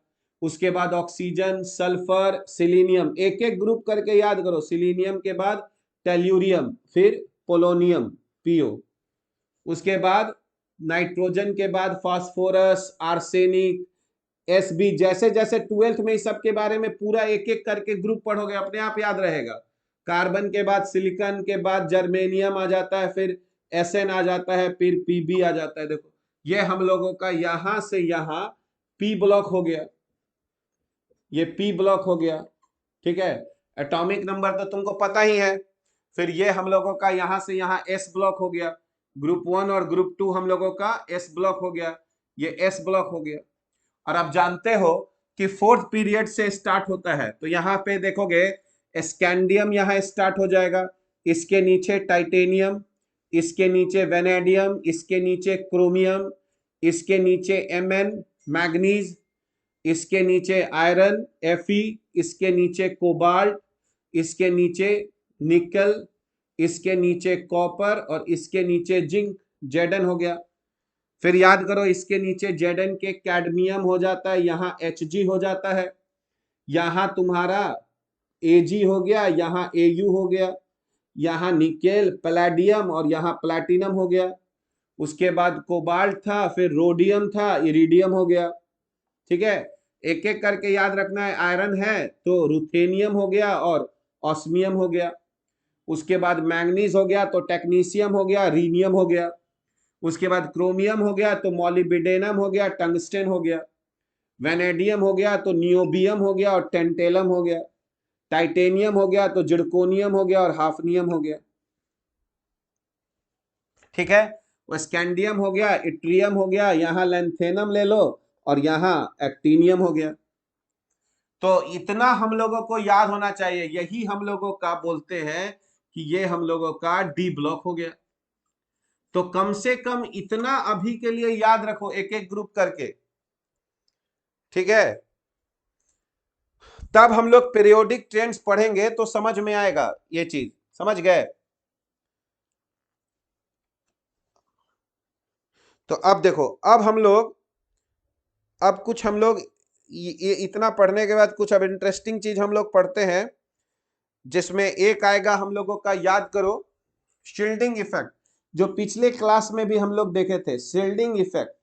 उसके बाद ऑक्सीजन, सल्फर, सिलीनियम, एक एक ग्रुप करके याद करो। सिलीनियम के बाद टेल्यूरियम, फिर पोलोनियम, पीओ। उसके बाद नाइट्रोजन के बाद फास्फोरस, आर्सेनिक, एसबी। जैसे जैसे 12th में इस सब के बारे में पूरा एक एक करके ग्रुप पढ़ोगे अपने आप याद रहेगा। कार्बन के बाद सिलिकॉन के बाद जर्मेनियम आ जाता है, फिर एसएन आ जाता है, फिर पीबी आ जाता है। देखो ये हम लोगों का यहां से यहां पी ब्लॉक हो गया, ये पी ब्लॉक हो गया, ठीक है। एटॉमिक नंबर तो तुमको पता ही है। फिर ये हम लोगों का यहां से यहां एस ब्लॉक हो गया। ग्रुप 1 और ग्रुप 2 हम लोगों का एस ब्लॉक हो गया, ये एस ब्लॉक हो गया। और आप जानते हो कि फोर्थ पीरियड से स्टार्ट होता है, तो यहाँ पे देखोगे स्कैंडियम यहाँ स्टार्ट हो जाएगा, इसके नीचे टाइटेनियम, इसके नीचे वेनेडियम, इसके नीचे क्रोमियम, इसके नीचे एमएन मैग्नीज, इसके नीचे आयरन एफई, इसके नीचे कोबाल्ट, इसके नीचे निकल, इसके नीचे कॉपर और इसके नीचे जिंक, जेडन हो गया। फिर याद करो इसके नीचे जेडन के कैडमियम हो जाता है, यहाँ Hg हो जाता है, यहाँ तुम्हारा Ag हो गया, यहाँ Au हो गया, यहाँ निकेल, पैलेडियम और यहाँ प्लैटिनम हो गया। उसके बाद कोबाल्ट था, फिर रोडियम था, इरिडियम हो गया, ठीक है। एक एक करके याद रखना है। आयरन है तो रुथेनियम हो गया और ऑस्मियम हो गया। उसके बाद मैंगनीज हो गया तो टेक्नीशियम हो गया, रीनियम हो गया। उसके बाद क्रोमियम हो गया तो मॉलिब्डेनम हो गया, टंगस्टन हो गया। वेनेडियम हो गया तो नियोबियम हो गया और टेंटेलम हो गया। टाइटेनियम हो गया तो जिरकोनियम हो गया और हाफनियम हो गया, ठीक है। वो स्कैंडियम हो गया, इट्रियम हो गया, यहाँ लेंथेनम ले लो और यहाँ एक्टिनियम हो गया। तो इतना हम लोगों को याद होना चाहिए, यही हम लोगों का बोलते हैं कि ये हम लोगों का डी ब्लॉक हो गया। तो कम से कम इतना अभी के लिए याद रखो एक एक ग्रुप करके, ठीक है। तब हम लोग पीरियोडिक ट्रेंड्स पढ़ेंगे तो समझ में आएगा, ये चीज समझ गए। तो अब देखो, अब हम लोग अब कुछ हम लोग ये इतना पढ़ने के बाद कुछ अब इंटरेस्टिंग चीज हम लोग पढ़ते हैं, जिसमें एक आएगा हम लोगों का, याद करो, शील्डिंग इफेक्ट। जो पिछले क्लास में भी हम लोग देखे थे, शील्डिंग इफेक्ट।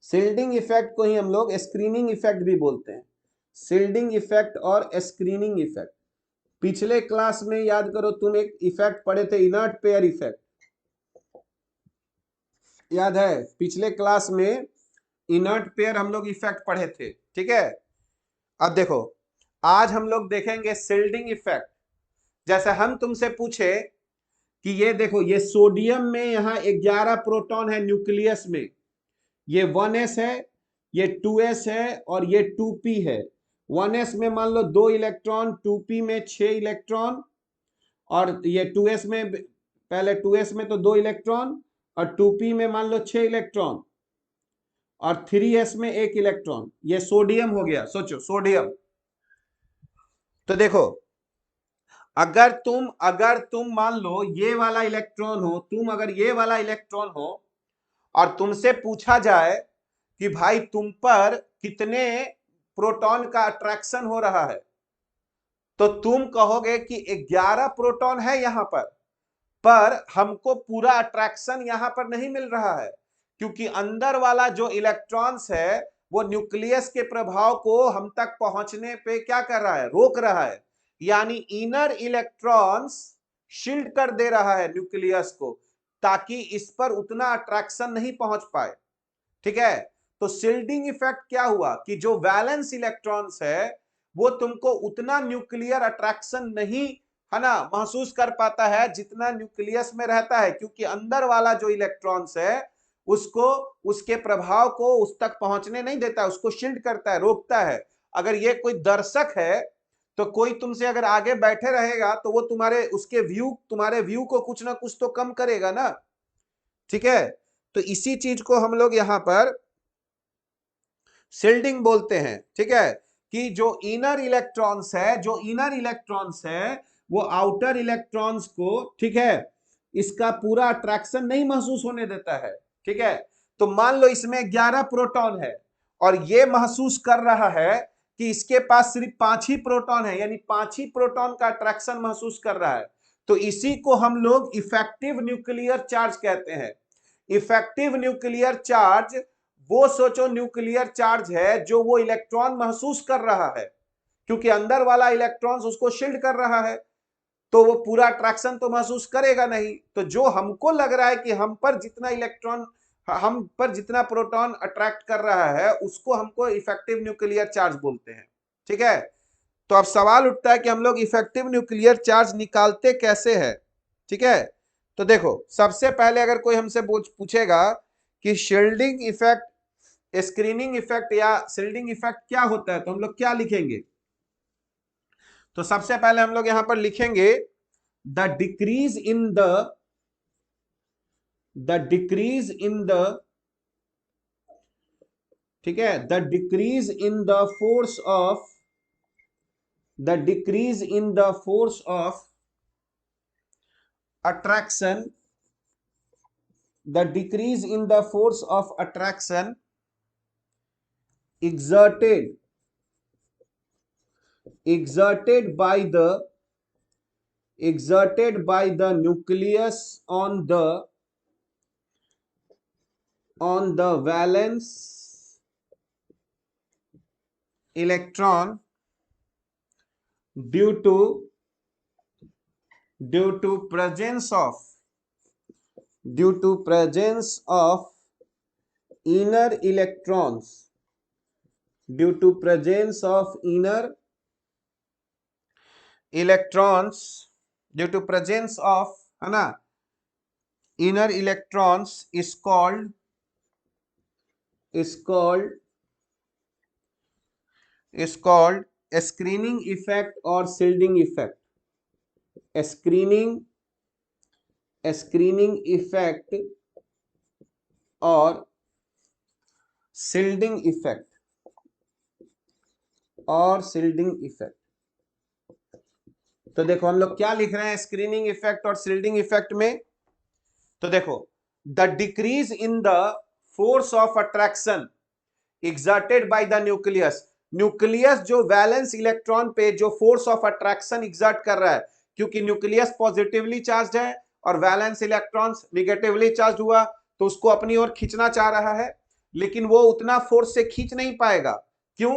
शिल्डिंग इफेक्ट को ही हम लोग स्क्रीनिंग इफेक्ट भी बोलते हैं, शिल्डिंग इफेक्ट और स्क्रीनिंग इफेक्ट। पिछले क्लास में याद करो तुम एक इफेक्ट पढ़े थे, इनर्ट पेयर इफेक्ट, याद है? पिछले क्लास में इनर्ट पेयर हम लोग इफेक्ट पढ़े थे, ठीक है। अब देखो आज हम लोग देखेंगे शिल्डिंग इफेक्ट। जैसे हम तुमसे पूछे कि ये देखो, ये सोडियम में यहाँ 11 प्रोटॉन है न्यूक्लियस में, ये 1s है, ये 2s है और ये 2p है। 1s में मान लो 2 इलेक्ट्रॉन, 2p में 6 इलेक्ट्रॉन, और ये 2s में, पहले 2s में तो 2 इलेक्ट्रॉन और 2p में मान लो 6 इलेक्ट्रॉन और 3s में 1 इलेक्ट्रॉन। ये सोडियम हो गया, सोचो सोडियम। तो देखो अगर तुम मान लो ये वाला इलेक्ट्रॉन हो, तुम अगर ये वाला इलेक्ट्रॉन हो और तुमसे पूछा जाए कि भाई तुम पर कितने प्रोटॉन का अट्रैक्शन हो रहा है, तो तुम कहोगे कि 11 प्रोटॉन है यहां पर हमको पूरा अट्रैक्शन यहां पर नहीं मिल रहा है, क्योंकि अंदर वाला जो इलेक्ट्रॉन्स है वो न्यूक्लियस के प्रभाव को हम तक पहुंचने पे क्या कर रहा है, रोक रहा है। यानी इनर इलेक्ट्रॉन्स शील्ड कर दे रहा है न्यूक्लियस को, ताकि इस पर उतना अट्रैक्शन नहीं पहुंच पाए, ठीक है। तो शील्डिंग इफेक्ट क्या हुआ कि जो वैलेंस इलेक्ट्रॉन्स है वो तुमको उतना न्यूक्लियर अट्रैक्शन नहीं, है ना, महसूस कर पाता है जितना न्यूक्लियस में रहता है, क्योंकि अंदर वाला जो इलेक्ट्रॉन्स है उसको, उसके प्रभाव को उस तक पहुंचने नहीं देता, उसको शील्ड करता है, रोकता है। अगर ये कोई दर्शक है तो कोई तुमसे अगर आगे बैठे रहेगा तो वो तुम्हारे व्यू को कुछ ना कुछ तो कम करेगा ना, ठीक है। तो इसी चीज को हम लोग यहां पर शील्डिंग बोलते हैं, ठीक है। कि जो इनर इलेक्ट्रॉन्स है वो आउटर इलेक्ट्रॉन्स को, ठीक है, इसका पूरा अट्रैक्शन नहीं महसूस होने देता है, ठीक है। तो मान लो इसमें 11 प्रोटॉन है और ये महसूस कर रहा है कि इसके पास सिर्फ 5 ही प्रोटॉन है, यानी 5 ही प्रोटॉन का अट्रैक्शन महसूस कर रहा है। तो इसी को हम लोग इफेक्टिव न्यूक्लियर चार्ज कहते हैं। इफेक्टिव न्यूक्लियर चार्ज वो सोचो न्यूक्लियर चार्ज है जो वो इलेक्ट्रॉन महसूस कर रहा है, क्योंकि अंदर वाला इलेक्ट्रॉन्स उसको शील्ड कर रहा है, तो वो पूरा अट्रैक्शन तो महसूस करेगा नहीं। तो जो हमको लग रहा है कि हम पर जितना प्रोटॉन अट्रैक्ट कर रहा है उसको हमको इफेक्टिव न्यूक्लियर चार्ज बोलते हैं, ठीक है। तो अब सवाल उठता है कि हम लोग इफेक्टिव न्यूक्लियर चार्ज निकालते कैसे है, ठीक है। तो देखो सबसे पहले अगर कोई हमसे पूछेगा कि शील्डिंग इफेक्ट, स्क्रीनिंग इफेक्ट या शील्डिंग इफेक्ट क्या होता है, तो हम लोग क्या लिखेंगे? तो सबसे पहले हम लोग यहां पर लिखेंगे द डिक्रीज इन द, ठीक है, the decrease in the force of attraction, the decrease in the force of attraction exerted by the nucleus on the valence electron due to presence of inner electrons, due to presence of inner electrons, due to presence of, है ना, inner electrons is called screening effect or shielding effect. screening effect और shielding effect। तो देखो हम लोग क्या लिख रहे हैं स्क्रीनिंग इफेक्ट और शील्डिंग इफेक्ट में। तो देखो the decrease in the force of attraction exerted by the nucleus, nucleus जो वैलेंस इलेक्ट्रॉन पे जो फोर्स ऑफ अट्रैक्शन एग्जर्ट कर रहा है, क्योंकि न्यूक्लियस पॉजिटिवली चार्ज है और वैलेंस इलेक्ट्रॉन्स निगेटिवली चार्ज हुआ तो उसको अपनी ओर खींचना चाह रहा है, लेकिन वो उतना फोर्स से खींच नहीं पाएगा। क्यों?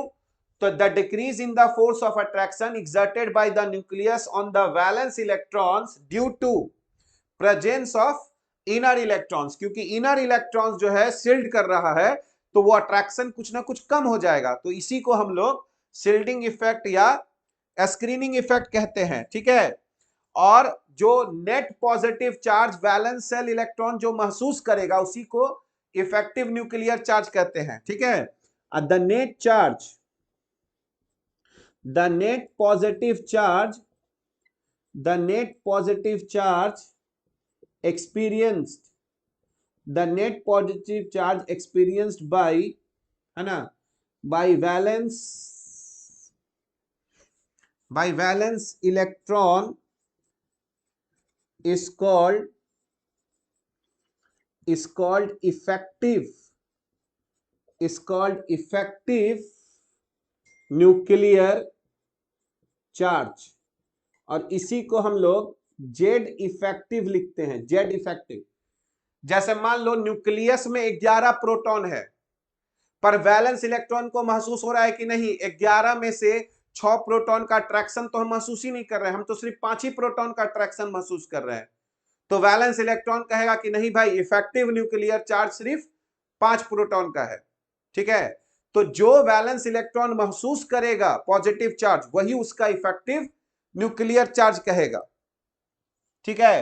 तो the decrease in the force of attraction exerted by the nucleus on the valence electrons due to presence of inner electrons, क्योंकि इनर इलेक्ट्रॉन्स जो है शिल्ड कर रहा है, तो वो अट्रैक्शन कुछ ना कुछ कम हो जाएगा। तो इसी को हम लोग शिल्डिंग इफेक्ट या स्क्रीनिंग इफेक्ट कहते हैं। ठीक है। और जो net positive charge valence shell electron जो महसूस करेगा उसी को इफेक्टिव न्यूक्लियर चार्ज कहते हैं। ठीक है। The net charge, the net positive charge, the net positive charge experienced, the net positive charge experienced by, है ना, by valence electron is called effective nuclear charge, और इसी को हम लोग जेड इफेक्टिव लिखते हैं। जेड इफेक्टिव, जैसे मान लो न्यूक्लियस में 11 प्रोटॉन है, पर वैलेंस इलेक्ट्रॉन को महसूस हो रहा है कि नहीं, 11 में से 6 प्रोटॉन का अट्रैक्शन तो हम महसूस ही नहीं कर रहे हैं, हम तो सिर्फ 5 ही प्रोटॉन का अट्रैक्शन महसूस कर रहे हैं। तो वैलेंस इलेक्ट्रॉन कहेगा कि नहीं भाई, इफेक्टिव न्यूक्लियर चार्ज सिर्फ 5 प्रोटॉन का है। ठीक है। तो जो वैलेंस इलेक्ट्रॉन महसूस करेगा पॉजिटिव चार्ज, वही उसका इफेक्टिव न्यूक्लियर चार्ज कहेगा। ठीक है।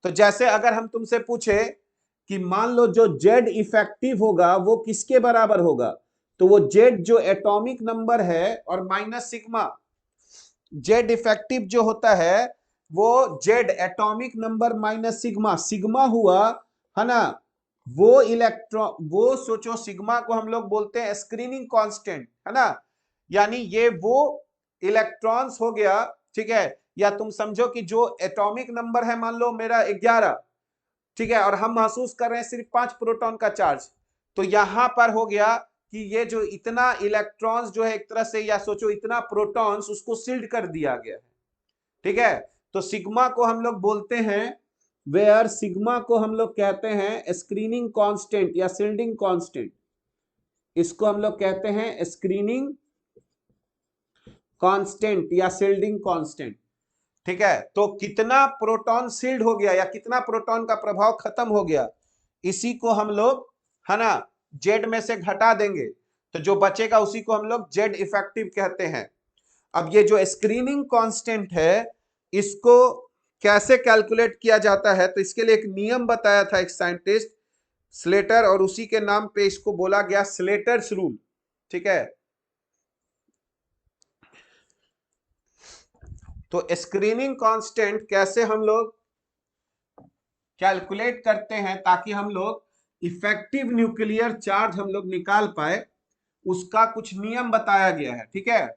तो जैसे अगर हम तुमसे पूछे कि मान लो जो जेड इफेक्टिव होगा वो किसके बराबर होगा, तो वो जेड जो एटॉमिक नंबर है और माइनस सिग्मा, जेड इफेक्टिव जो होता है वो Z atomic number minus sigma, sigma हुआ, है ना, वो इलेक्ट्रॉन, वो सोचो सिग्मा को हम लोग बोलते हैं स्क्रीनिंग कांस्टेंट, है ना, यानी ये वो इलेक्ट्रॉन्स हो गया। ठीक है। या तुम समझो कि जो एटॉमिक नंबर है मान लो मेरा 11, ठीक है, और हम महसूस कर रहे हैं सिर्फ 5 प्रोटॉन का चार्ज, तो यहां पर हो गया कि ये जो इतना इलेक्ट्रॉन्स जो है एक तरह से, या सोचो इतना प्रोटॉन्स, उसको सील्ड कर दिया गया है। ठीक है। तो सिग्मा को हम लोग बोलते हैं, वेयर सिग्मा को हम लोग कहते हैं स्क्रीनिंग कांस्टेंट या सील्डिंग कांस्टेंट, इसको हम लोग कहते हैं स्क्रीनिंग कांस्टेंट या सील्डिंग कांस्टेंट। ठीक है। तो कितना प्रोटॉन सील्ड हो गया या कितना प्रोटॉन का प्रभाव खत्म हो गया, इसी को हम लोग, है ना, जेड में से घटा देंगे, तो जो बचेगा उसी को हम लोग जेड इफेक्टिव कहते हैं। अब ये जो स्क्रीनिंग कांस्टेंट है, इसको कैसे कैलकुलेट किया जाता है, तो इसके लिए एक नियम बताया था एक साइंटिस्ट स्लेटर, और उसी के नाम पे इसको बोला गया स्लेटर्स रूल। ठीक है। तो स्क्रीनिंग कांस्टेंट कैसे हम लोग कैलकुलेट करते हैं ताकि हम लोग इफेक्टिव न्यूक्लियर चार्ज हम लोग निकाल पाए, उसका कुछ नियम बताया गया है। ठीक है।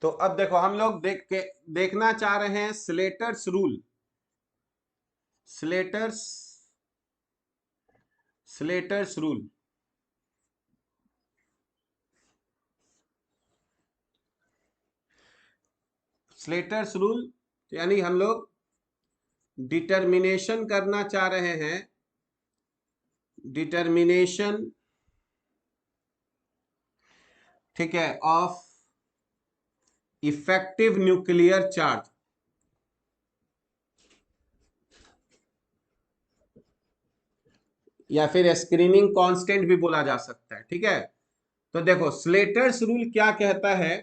तो अब देखो हम लोग देखना चाह रहे हैं Slater's rule. Slater's Slater's rule, Slater's rule यानी हम लोग डिटर्मिनेशन करना चाह रहे हैं, डिटर्मिनेशन, ठीक है, ऑफ इफेक्टिव न्यूक्लियर चार्ज। या फिर स्क्रीनिंग कांस्टेंट भी बोला जा सकता है। ठीक है। तो देखो स्लेटर्स रूल क्या कहता है,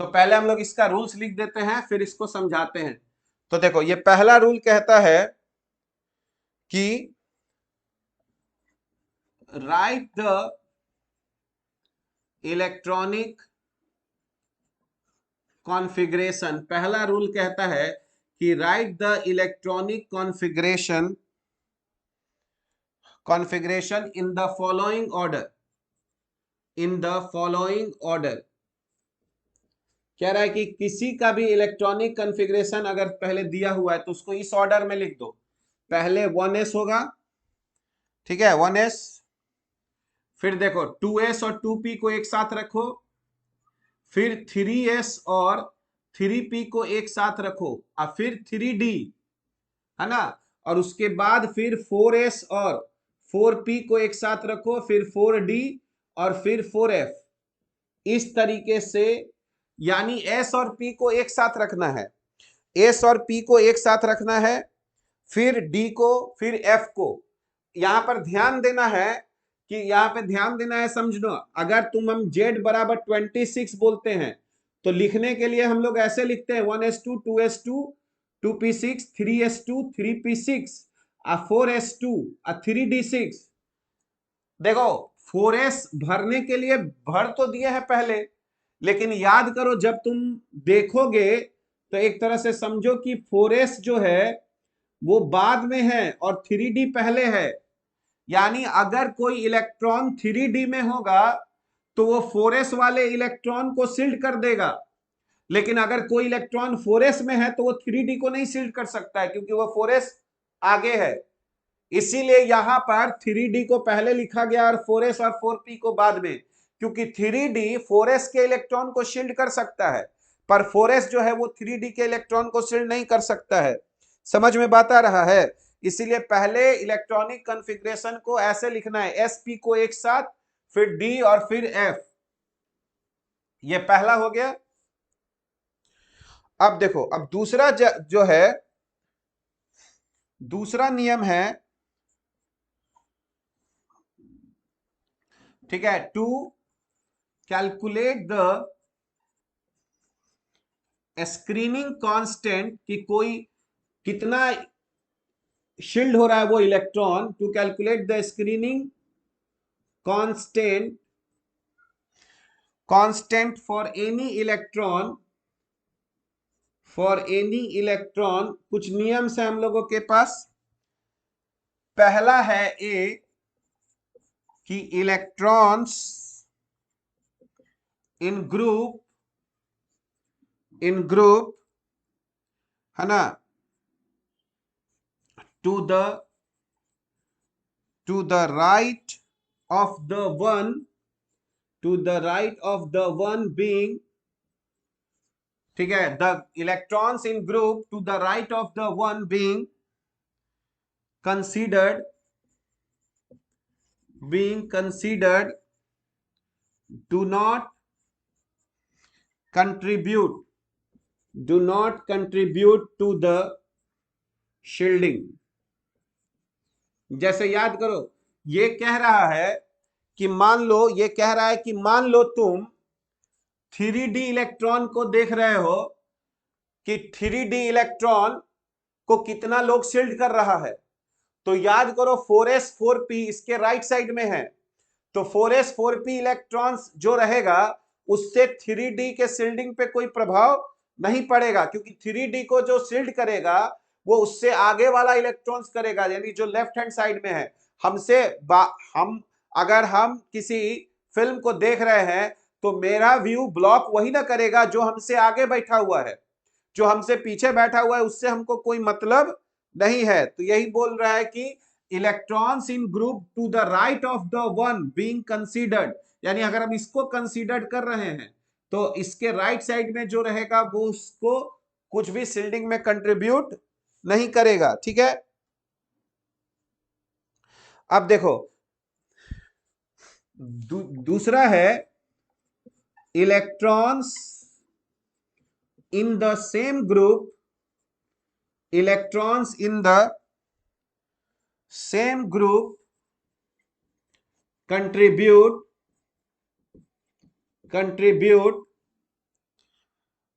तो पहले हम लोग इसका रूल्स लिख देते हैं फिर इसको समझाते हैं। तो देखो ये पहला रूल कहता है कि राइट द इलेक्ट्रॉनिक कॉन्फ़िगरेशन, पहला रूल कहता है कि right the electronic configuration in the following order. In the following order. कह रहा है कि किसी का भी इलेक्ट्रॉनिक कॉन्फ़िगरेशन अगर पहले दिया हुआ है तो उसको इस ऑर्डर में लिख दो। पहले 1s होगा, ठीक है, 1s। फिर देखो 2s और 2p को एक साथ रखो, फिर 3s और 3p को एक साथ रखो, और फिर 3d, है ना। और उसके बाद फिर 4s और 4p को एक साथ रखो, फिर 4d और फिर 4f। इस तरीके से, यानी s और p को एक साथ रखना है, s और p को एक साथ रखना है, फिर d को, फिर f को। यहां पर ध्यान देना है कि यहां पे ध्यान देना है, समझना। अगर हम z बराबर 26 बोलते हैं तो लिखने के लिए हम लोग ऐसे लिखते हैं 1s2 2s2 2p6 3s2 3p6 4s2 3d6। देखो 4s भरने के लिए भर तो दिए हैं पहले, लेकिन याद करो जब तुम देखोगे तो एक तरह से समझो कि 4s जो है वो बाद में है और 3d पहले है। यानी अगर कोई इलेक्ट्रॉन 3d में होगा तो वो 4s वाले इलेक्ट्रॉन को शिल्ड कर देगा, लेकिन अगर कोई इलेक्ट्रॉन 4s में है तो वो 3d को नहीं शिल्ड कर सकता है, क्योंकि वो 4s आगे है। इसीलिए यहां पर 3d को पहले लिखा गया और 4s और 4p को बाद में, क्योंकि 3d 4s के इलेक्ट्रॉन को शिल्ड कर सकता है, पर 4s जो है वो 3d के इलेक्ट्रॉन को शिल्ड नहीं कर सकता है। समझ में बात आ रहा है? इसीलिए पहले इलेक्ट्रॉनिक कॉन्फ़िगरेशन को ऐसे लिखना है, sp को एक साथ, फिर d और फिर f। ये पहला हो गया। अब देखो, अब दूसरा जो है, दूसरा नियम है, ठीक है, to calculate the screening constant, कि कोई कितना शील्ड हो रहा है वो electron, to calculate the screening constant, constant for any electron, for any electron. कुछ नियम है हम लोगों के पास। पहला है ए कि electrons in group, in group, है ना, to the right of the one, to the right of the one being, ठीक है, the electrons in group to the right of the one being considered, being considered, do not contribute, do not contribute to the shielding। जैसे याद करो, ये कह रहा है कि मान लो, ये कह रहा है कि मान लो तुम 3d इलेक्ट्रॉन को देख रहे हो कि 3d इलेक्ट्रॉन को कितना लोग शील्ड कर रहा है। तो याद करो 4s 4p इसके राइट साइड में है, तो 4s 4p इलेक्ट्रॉन्स जो रहेगा उससे 3d के शील्डिंग पे कोई प्रभाव नहीं पड़ेगा, क्योंकि 3d को जो शील्ड करेगा वो उससे आगे वाला इलेक्ट्रॉन्स करेगा, यानी जो लेफ्ट हैंड साइड में है। हमसे हम अगर हम किसी फिल्म को देख रहे हैं तो मेरा व्यू ब्लॉक वही ना करेगा जो हमसे आगे बैठा हुआ है, जो हमसे पीछे बैठा हुआ है उससे हमको कोई मतलब नहीं है। तो यही बोल रहा है कि electrons in group to the right of the one being considered, यानी अगर हम इसको कंसीडर कर रहे हैं तो इसके राइट साइड में जो रहेगा वो उसको कुछ भी शील्डिंग में कंट्रीब्यूट नहीं करेगा, ठीक है। अब देखो दूसरा है electrons in the same group, electrons in the same group contribute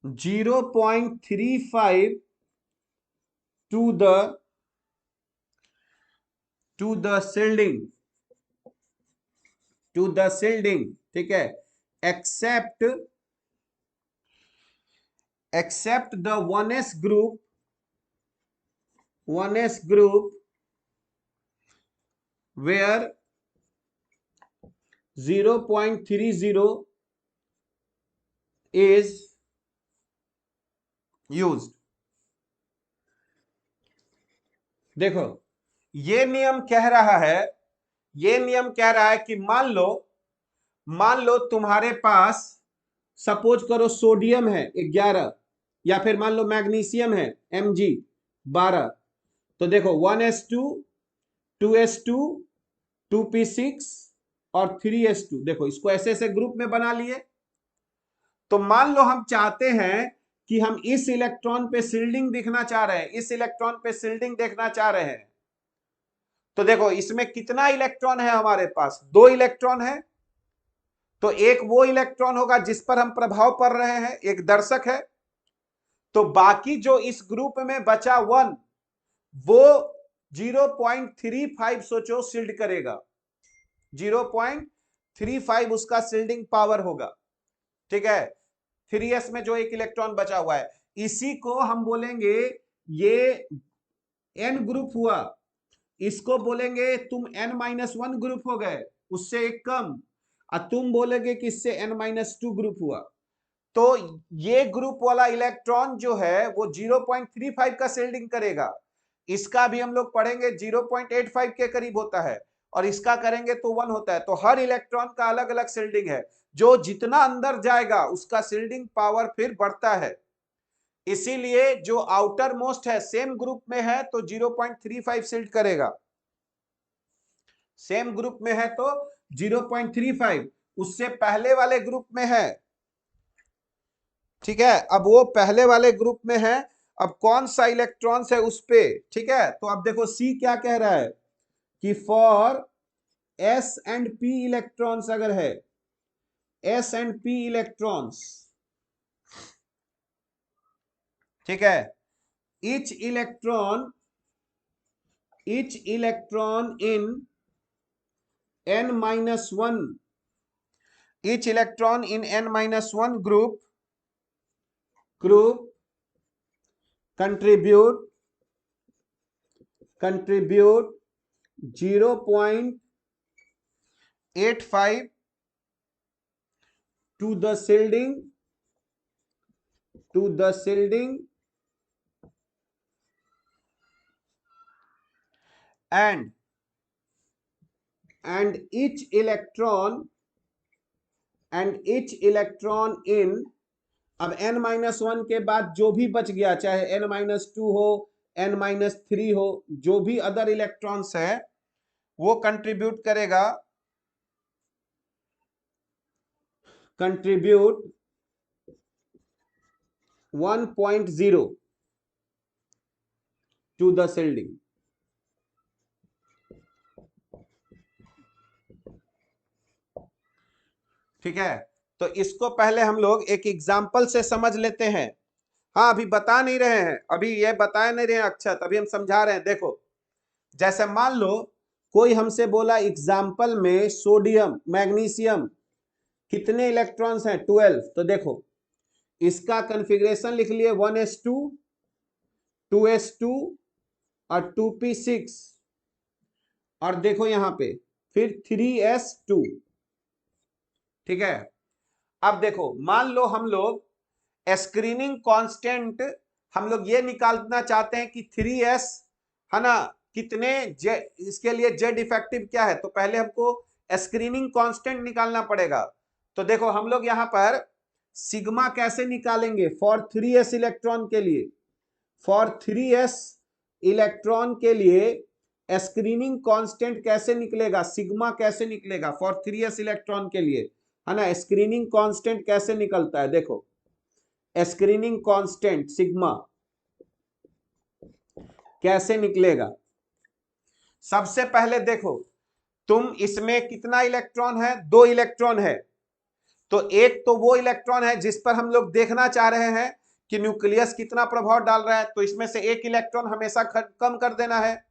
0.35 to the shielding, ठीक है, except the 1s group where 0.30 is used। देखो ये नियम कह रहा है, ये नियम कह रहा है कि मान लो तुम्हारे पास सपोज करो सोडियम है 11, या फिर मान लो मैग्नीशियम है Mg12। तो देखो 1s2 2s2 2p6 और 3s2, देखो इसको ऐसे ऐसे ग्रुप में बना लिए। तो मान लो हम चाहते हैं कि हम इस इलेक्ट्रॉन पे शिल्डिंग दिखना चाह रहे हैं, इस इलेक्ट्रॉन पे शिल्डिंग देखना चाह रहे हैं। तो देखो इसमें कितना इलेक्ट्रॉन है हमारे पास, 2 इलेक्ट्रॉन है। तो एक वो इलेक्ट्रॉन होगा जिस पर हम प्रभाव पड़ रहे हैं, एक दर्शक है। तो बाकी जो इस ग्रुप में बचा 1, वो 0.35 सोचो शिल्ड करेगा, 0.35 उसका शिल्डिंग पावर होगा। ठीक है, 3s में जो एक इलेक्ट्रॉन बचा हुआ है, इसी को हम बोलेंगे ये n ग्रुप हुआ, इसको बोलेंगे तुम n-1 ग्रुप हो गए, उससे एक कम, और तुम बोलोगे कि इससे n-2 ग्रुप हुआ। तो ये ग्रुप वाला इलेक्ट्रॉन जो है वो 0.35 का शिल्डिंग करेगा। इसका भी हम लोग पढ़ेंगे 0.85 के करीब होता है, और इसका करेंगे तो 1 होता है। तो हर इलेक्ट्रॉन का अलग अलग शिल्डिंग है, जो जितना अंदर जाएगा उसका शिल्डिंग पावर फिर बढ़ता है। इसीलिए जो आउटर मोस्ट है सेम ग्रुप में है तो 0.35 शिल्ड करेगा, सेम ग्रुप में है तो 0.35, उससे पहले वाले ग्रुप में है। ठीक है, अब वो पहले वाले ग्रुप में है, अब कौन सा इलेक्ट्रॉन्स है उस पे। ठीक है, तो अब देखो सी क्या कह रहा है कि for s and p electrons अगर है, s एंड p इलेक्ट्रॉन्स, ठीक है, each electron in n-1, each electron in n-1 group contribute 0.85 to the shielding and each electron in, अब n-1 के बाद जो भी बच गया, चाहे n-2 हो n-3 हो, जो भी अदर इलेक्ट्रॉन्स है वो कंट्रीब्यूट 1.0 टू द शिल्डिंग। ठीक है, तो इसको पहले हम लोग एक एग्जाम्पल से समझ लेते हैं। हाँ, अभी बता नहीं रहे हैं, अभी ये बता नहीं रहे हैं अक्षत, अभी हम समझा रहे हैं। देखो जैसे मान लो कोई हमसे बोला एग्जाम्पल में सोडियम मैग्नीशियम कितने इलेक्ट्रॉन्स हैं, 12। तो देखो इसका कॉन्फ़िगरेशन लिख लिए 1s2 2s2 और 2p6, और देखो यहां पे फिर 3s2। ठीक है, अब देखो मान लो हम लोग स्क्रीनिंग कांस्टेंट हम लोग ये निकालना चाहते हैं कि 3s है ना कितने इसके लिए जेड इफेक्टिव क्या है, तो पहले हमको स्क्रीनिंग कांस्टेंट निकालना पड़ेगा। तो देखो हम लोग यहां पर सिग्मा कैसे निकालेंगे फॉर 3s इलेक्ट्रॉन के लिए, फॉर 3s इलेक्ट्रॉन के लिए स्क्रीनिंग कांस्टेंट कैसे निकलेगा, सिग्मा कैसे निकलेगा फॉर 3s इलेक्ट्रॉन के लिए, है ना। स्क्रीनिंग कांस्टेंट कैसे निकलता है, देखो स्क्रीनिंग कांस्टेंट सिग्मा कैसे निकलेगा। सबसे पहले देखो तुम इसमें कितना इलेक्ट्रॉन है, 2 इलेक्ट्रॉन है। तो एक तो वो इलेक्ट्रॉन है जिस पर हम लोग देखना चाह रहे हैं कि न्यूक्लियस कितना प्रभाव डाल रहा है, तो इसमें से एक इलेक्ट्रॉन हमेशा कम कर देना है।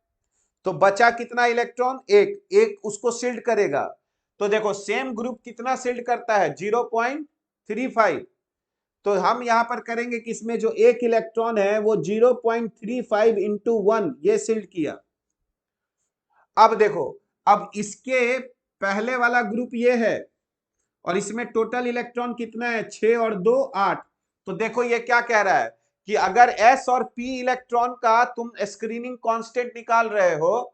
तो बचा कितना इलेक्ट्रॉन, एक उसको शिल्ड करेगा। तो देखो सेम ग्रुप कितना शिल्ड करता है, 0.35। तो हम यहां पर करेंगे कि इसमें जो एक इलेक्ट्रॉन है वो 0.35 इंटू 1 ये शिल्ड किया। अब देखो अब इसके पहले वाला ग्रुप ये है और इसमें टोटल इलेक्ट्रॉन कितना है, 6 और 2 8। तो देखो ये क्या कह रहा है कि अगर s और p इलेक्ट्रॉन का तुम स्क्रीनिंग कांस्टेंट निकाल रहे हो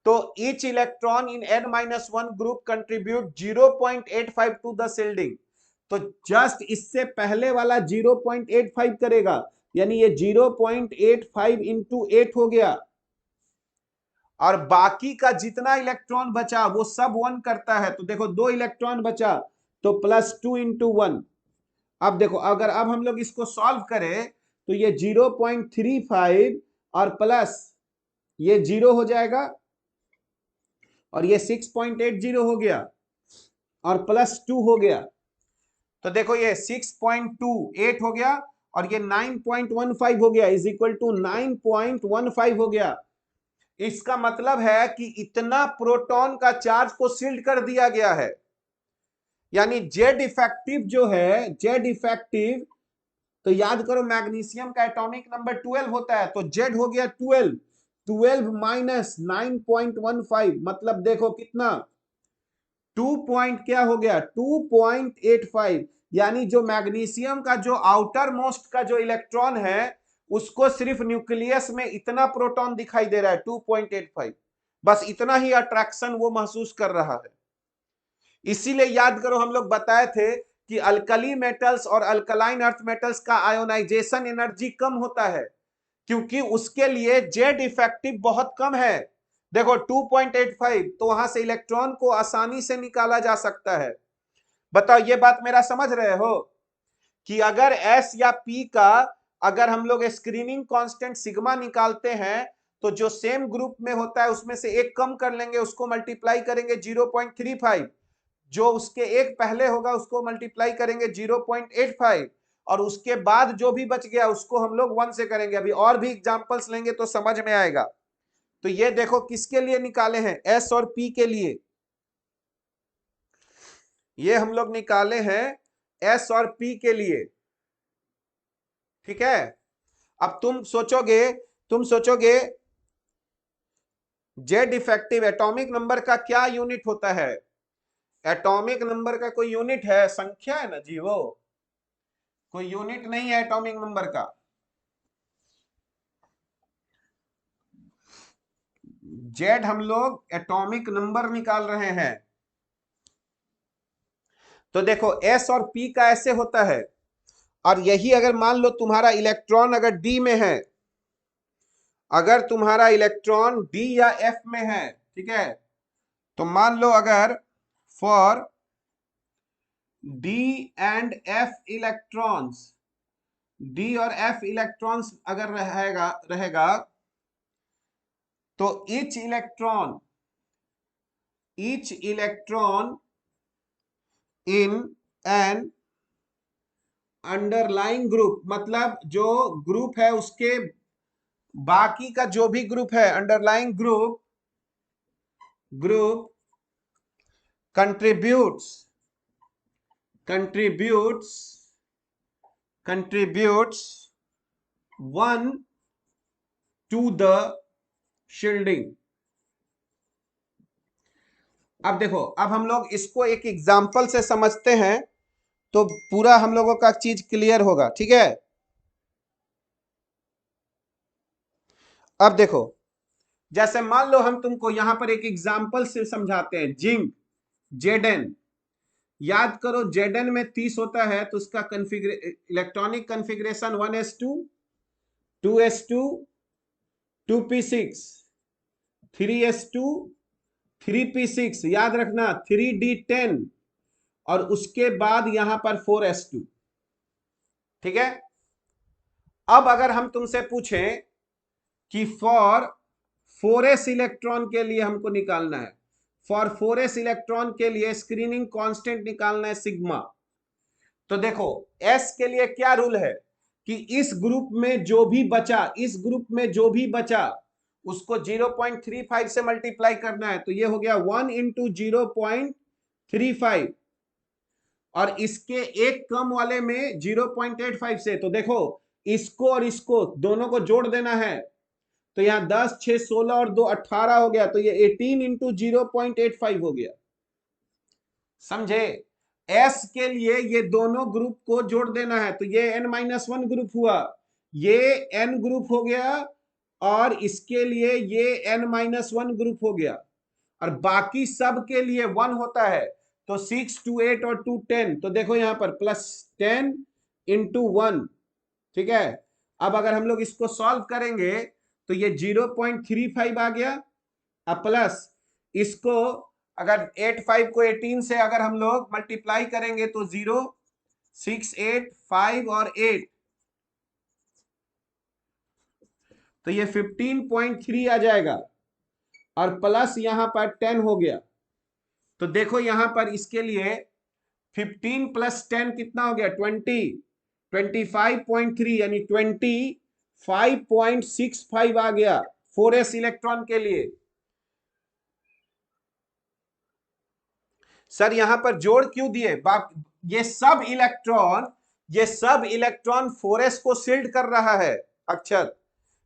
तो each electron in n-1 group contribute 0.85 to the shielding. तो जस्ट इससे पहले वाला 0.85 करेगा, यानी ये 0.85 इंटू 8 हो गया, और बाकी का जितना इलेक्ट्रॉन बचा वो सब 1 करता है। तो देखो 2 इलेक्ट्रॉन बचा तो +2 इंटू 1। अब देखो अगर अब हम लोग इसको सॉल्व करें तो ये 0.35 और प्लस ये 0 हो जाएगा और ये 6.80 हो गया और +2 हो गया। तो देखो ये 6.28 हो गया और ये 9.15 हो गया, इज इक्वल टू 9.15 हो गया। इसका मतलब है कि इतना प्रोटॉन का चार्ज को शील्ड कर दिया गया है, यानी जेड इफेक्टिव जो है, जेड इफेक्टिव, तो याद करो मैग्नीशियम का एटॉमिक नंबर 12 होता है, तो जेड हो गया 12, 12 माइनस 9.15 मतलब देखो कितना 2 पॉइंट क्या हो गया 2.85, यानी जो मैग्नीशियम का जो आउटर मोस्ट का जो इलेक्ट्रॉन है उसको सिर्फ न्यूक्लियस में इतना प्रोटॉन दिखाई दे रहा है 2.85, बस इतना ही अट्रैक्शन वो महसूस कर रहा है। इसीलिए याद करो हम लोग बताए थे कि अल्कली मेटल्स और अल्कलाइन अर्थ मेटल्स का आयोनाइजेशन एनर्जी कम होता है, क्योंकि उसके लिए जेड इफेक्टिव बहुत कम है। देखो 2.85, तो वहां से इलेक्ट्रॉन को आसानी से निकाला जा सकता है। बताओ ये बात मेरा समझ रहे हो कि अगर एस या पी का अगर हम लोग स्क्रीनिंग कांस्टेंट सिग्मा निकालते हैं तो जो सेम ग्रुप में होता है उसमें से एक कम कर लेंगे, उसको मल्टीप्लाई करेंगे 0.35, जो उसके एक पहले होगा उसको मल्टीप्लाई करेंगे 0.85, और उसके बाद जो भी बच गया उसको हम लोग 1 से करेंगे। अभी और भी एग्जांपल्स लेंगे तो समझ में आएगा। तो ये देखो किसके लिए निकाले हैं, एस और पी के लिए। ये हम लोग निकाले हैं एस और पी के लिए, ठीक है। अब तुम सोचोगे जेड इफेक्टिव एटॉमिक नंबर का क्या यूनिट होता है। एटॉमिक नंबर का कोई यूनिट है, संख्या है ना जी, वो कोई यूनिट नहीं है एटॉमिक नंबर का। जेड हम लोग एटॉमिक नंबर निकाल रहे हैं। तो देखो एस और पी का ऐसे होता है, और यही अगर मान लो तुम्हारा इलेक्ट्रॉन अगर डी में है, अगर तुम्हारा इलेक्ट्रॉन डी या एफ में है, ठीक है, तो मान लो अगर for D and F electrons, D और एफ इलेक्ट्रॉन्स अगर रहेगा तो each electron in an underlying group, मतलब जो ग्रुप है उसके बाकी का जो भी ग्रुप है underlying group contributes 1 to the shielding. अब देखो अब हम लोग इसको एक एग्जाम्पल से समझते हैं तो पूरा हम लोगों का चीज क्लियर होगा, ठीक है। अब देखो जैसे मान लो हम तुमको यहां पर एक एग्जाम्पल से समझाते हैं, जिंक जेडन। याद करो जेडन में 30 होता है तो उसका electronic configuration 1s2 2s2 2p6 3s2 3p6, याद रखना 3d10, और उसके बाद यहां पर 4s2, ठीक है। अब अगर हम तुमसे पूछें कि फॉर 4s इलेक्ट्रॉन के लिए हमको निकालना है, फॉर 4s इलेक्ट्रॉन के लिए स्क्रीनिंग कांस्टेंट निकालना है सिग्मा, तो देखो s के लिए क्या रूल है कि इस ग्रुप में जो भी बचा उसको 0.35 से मल्टीप्लाई करना है, तो ये हो गया 1 इंटू 0.35, और इसके एक कम वाले में 0.85 से, तो देखो इसको और इसको दोनों को जोड़ देना है, तो यहां 10 6 16 और 2 18 हो गया, तो ये 18 इंटू 0.85 हो गया। समझे? s के लिए ये दोनों ग्रुप को जोड़ देना है, तो ये n-1 ग्रुप हुआ, ये n ग्रुप हो गया, और इसके लिए ये n-1 ग्रुप हो गया, और बाकी सब के लिए 1 होता है। तो 6 2 8 और 2 10, तो देखो यहां पर +10 × 1, ठीक है। अब अगर हम लोग इसको सॉल्व करेंगे तो ये 0.35 आ गया, अब प्लस इसको अगर 85 को 18 से अगर हम लोग मल्टीप्लाई करेंगे तो 0 6 8 5 और 8, तो ये 15.3 आ जाएगा, और प्लस यहां पर 10 हो गया। तो देखो यहां पर इसके लिए 15 + 10 कितना हो गया, 20, 25.3 यानी 25.65 आ गया 4s इलेक्ट्रॉन के लिए। सर यहां पर जोड़ क्यों दिए? ये सब इलेक्ट्रॉन 4s को शील्ड कर रहा है अक्षर।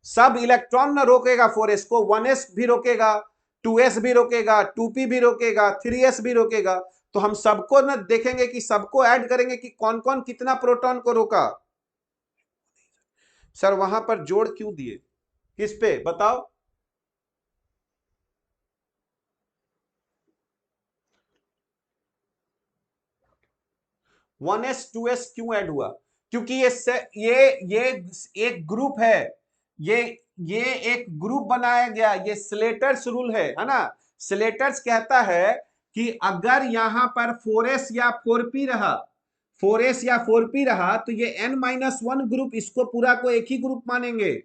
सब इलेक्ट्रॉन ना रोकेगा 4s को, 1s भी रोकेगा, 2s भी रोकेगा, 2p भी रोकेगा, 3s भी रोकेगा। तो हम सबको ना देखेंगे कि सबको ऐड करेंगे कि कौन कौन कितना प्रोटॉन को रोका। सर वहां पर जोड़ क्यों दिए, किस पे बताओ? वन एस टू एस क्यों ऐड हुआ? क्योंकि ये एक ग्रुप है, ये ये एक ग्रुप बनाया गया, ये स्लेटर्स रूल है ना। स्लेटर्स कहता है कि अगर यहां पर 4s या 4p रहा, 4s या 4p रहा, तो ये n-1 ग्रुप इसको पूरा को एक ही ग्रुप मानेंगे।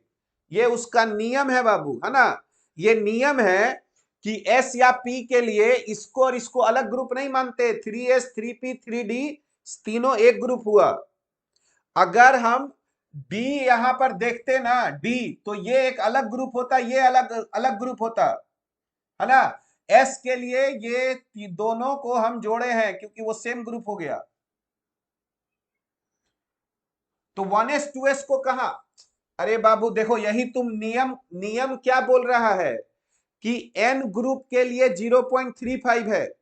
ये उसका नियम है बाबू, है ना। ये नियम है कि s या p के लिए इसको और इसको अलग ग्रुप नहीं मानते। 3s 3p 3d तीनों एक ग्रुप हुआ। अगर हम D यहां पर देखते ना, D, तो ये एक अलग ग्रुप होता, ये अलग अलग ग्रुप होता, है ना। S के लिए ये दोनों को हम जोड़े हैं क्योंकि वो सेम ग्रुप हो गया। तो 1s 2s को कहा? अरे बाबू देखो, यही तुम नियम नियम क्या बोल रहा है कि n ग्रुप के लिए 0.35 है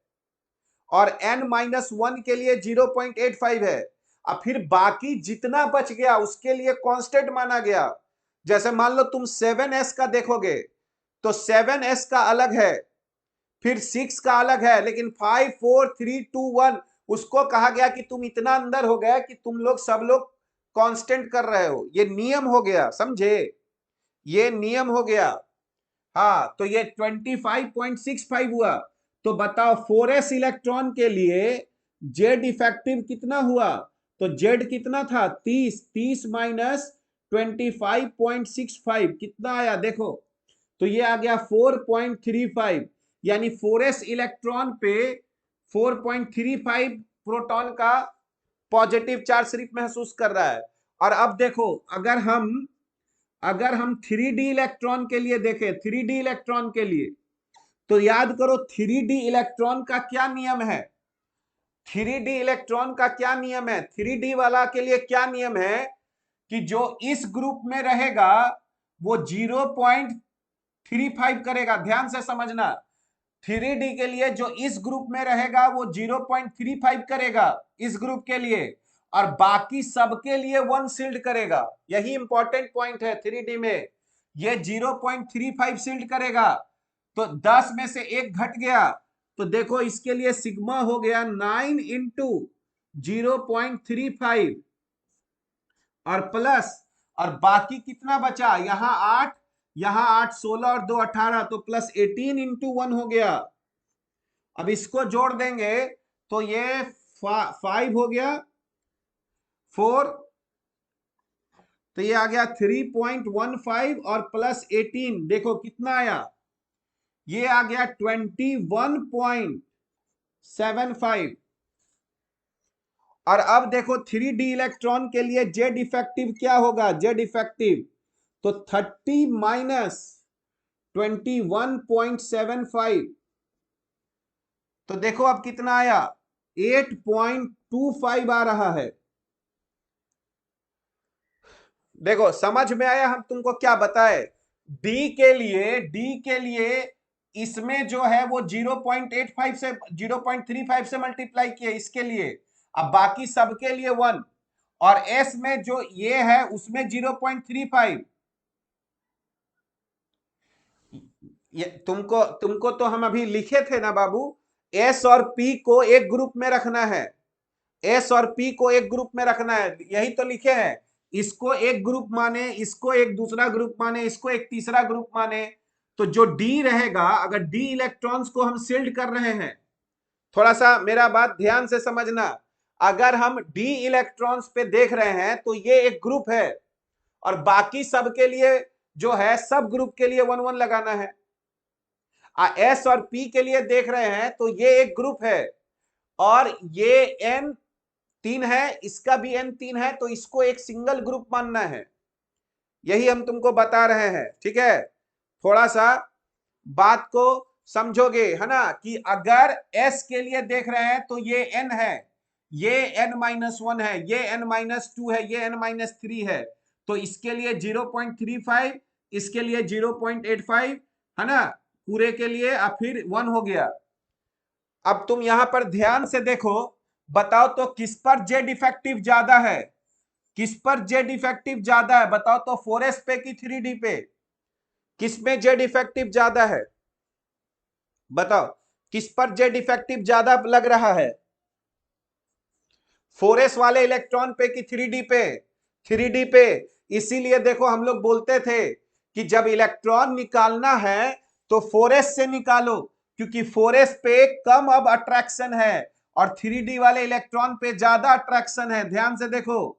और n-1 के लिए 0.85 है। अब फिर बाकी जितना बच गया उसके लिए कांस्टेंट माना गया। जैसे मान लो तुम 7s का देखोगे तो 7s का अलग है, फिर 6 का अलग है, लेकिन 5 4 3 2 1 उसको कहा गया कि तुम इतना अंदर हो गया कि तुम लोग सब लोग कांस्टेंट कर रहे हो। ये नियम हो गया, समझे? ये नियम हो गया। हाँ, तो ये 25.65 हुआ। तो बताओ 4s इलेक्ट्रॉन के लिए जेड इफेक्टिव कितना हुआ? तो जेड कितना था? 30, 30 - 25.65 कितना आया देखो, तो ये आ गया 4.35, यानी 4s इलेक्ट्रॉन पे 4.35 प्रोटॉन का पॉजिटिव चार्ज सिर्फ महसूस कर रहा है। और अब देखो, अगर हम 3d इलेक्ट्रॉन के लिए देखें, 3d इलेक्ट्रॉन के लिए, तो याद करो 3d इलेक्ट्रॉन का क्या नियम है? 3d इलेक्ट्रॉन का क्या नियम है? 3d वाला के लिए क्या नियम है कि जो इस ग्रुप में रहेगा वो 0.35 करेगा। ध्यान से समझना, 3d के लिए जो इस ग्रुप में रहेगा वो 0.35 करेगा इस ग्रुप के लिए, और बाकी सबके लिए 1 शील्ड करेगा। यही इंपॉर्टेंट पॉइंट है 3d में, ये 0.35 शील्ड करेगा। तो 10 में से 1 घट गया, तो देखो इसके लिए सिग्मा हो गया 9 × 0.35 और प्लस, और बाकी कितना बचा? यहां 8, यहां 8, 16 और 2 18, तो +18 × 1 हो गया। अब इसको जोड़ देंगे तो ये 5 हो गया, 4, तो ये आ गया 3.15 और +18, देखो कितना आया? ये आ गया 21.75। और अब देखो 3d इलेक्ट्रॉन के लिए जेड इफेक्टिव क्या होगा? जेड इफेक्टिव तो 30 - 21.75, तो देखो अब कितना आया? 8.25 आ रहा है। देखो समझ में आया हम तुमको क्या बताए? डी के लिए इसमें जो है वो 0.85 से 0.35 से मल्टीप्लाई किए इसके लिए, अब बाकी सबके लिए 1, और एस में जो ये है उसमें 0.35। ये तुमको तो हम अभी लिखे थे ना बाबू, एस और पी को एक ग्रुप में रखना है, एस और पी को एक ग्रुप में रखना है, यही तो लिखे हैं। इसको एक ग्रुप माने, इसको एक दूसरा ग्रुप माने, इसको एक तीसरा ग्रुप माने, तो जो डी रहेगा, अगर डी इलेक्ट्रॉन्स को हम शील्ड कर रहे हैं, थोड़ा सा मेरा बात ध्यान से समझना, अगर हम डी इलेक्ट्रॉन्स पे देख रहे हैं तो ये एक ग्रुप है, और बाकी सब के लिए जो है सब ग्रुप के लिए 1 1 लगाना है। एस और पी के लिए देख रहे हैं तो ये एक ग्रुप है, और ये एन 3 है, इसका भी एन 3 है, तो इसको एक सिंगल ग्रुप मानना है, यही हम तुमको बता रहे हैं। ठीक है, थोड़ा सा बात को समझोगे है ना, कि अगर एस के लिए देख रहे हैं तो ये एन है, ये n-1 है, ये n-2 है, ये n-3 है, तो इसके लिए 0.35, इसके लिए 0.85 है ना, पूरे के लिए, अब फिर 1 हो गया। अब तुम यहां पर ध्यान से देखो, बताओ तो किस पर जेड इफेक्टिव ज्यादा है, किस पर जेड इफेक्टिव ज्यादा है, बताओ तो 4s पे कि 3d पे, किस में जेड इफेक्टिव ज्यादा है, बताओ किस पर जेड इफेक्टिव ज्यादा लग रहा है, 4s वाले इलेक्ट्रॉन पे कि 3d पे, 3d पे। इसीलिए देखो हम लोग बोलते थे कि जब इलेक्ट्रॉन निकालना है तो 4s से निकालो, क्योंकि 4s पे कम अब अट्रैक्शन है और 3d वाले इलेक्ट्रॉन पे ज्यादा अट्रैक्शन है, ध्यान से देखो।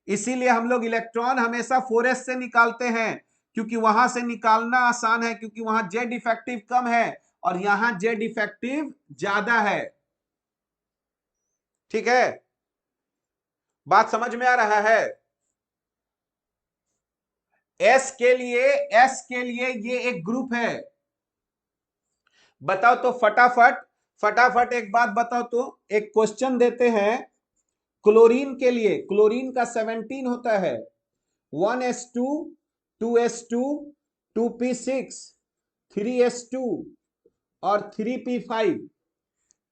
इसीलिए हम लोग इलेक्ट्रॉन हमेशा 4s से निकालते हैं, क्योंकि वहां से निकालना आसान है, क्योंकि वहां जेड इफेक्टिव कम है और यहां जेड इफेक्टिव ज्यादा है। ठीक है, बात समझ में आ रहा है। एस के लिए ये एक ग्रुप है, बताओ तो फटाफट फटाफट एक बात बताओ तो, एक क्वेश्चन देते हैं क्लोरीन के लिए, क्लोरीन का 17 होता है, 1s2 2s2 2p6 3s2 और 3p5,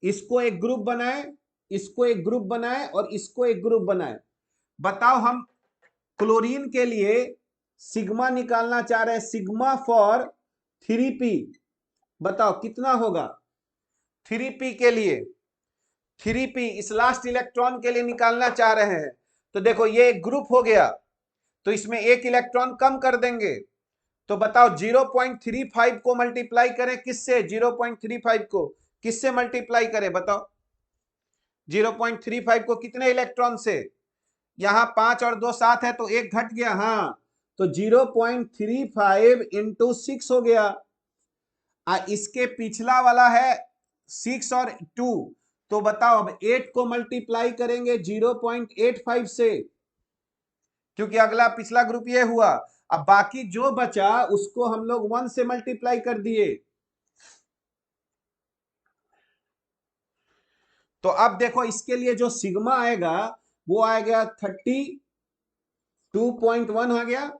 इसको एक ग्रुप बनाए, इसको एक ग्रुप बनाए और इसको एक ग्रुप बनाए। बताओ हम क्लोरीन के लिए सिग्मा निकालना चाह रहे हैं, सिग्मा फॉर 3p, बताओ कितना होगा 3p के लिए, 3p इस लास्ट इलेक्ट्रॉन के लिए निकालना चाह रहे हैं। तो देखो ये एक ग्रुप हो गया, तो इसमें एक इलेक्ट्रॉन कम कर देंगे, तो बताओ 0.35 को मल्टीप्लाई करें किससे, 0.35 को किससे मल्टीप्लाई करें, बताओ 0.35 को कितने इलेक्ट्रॉन से, यहां 5 और 2 7 है तो एक घट गया, हाँ, तो 0.35 इंटू 6 हो गया। इसके पिछला वाला है 6 और 2, तो बताओ अब 8 को मल्टीप्लाई करेंगे 0.85 से, क्योंकि अगला पिछला ग्रुप ये हुआ, अब बाकी जो बचा उसको हम लोग 1 से मल्टीप्लाई कर दिए। तो अब देखो इसके लिए जो सिग्मा आएगा वो आएगा 32.1 आ गया,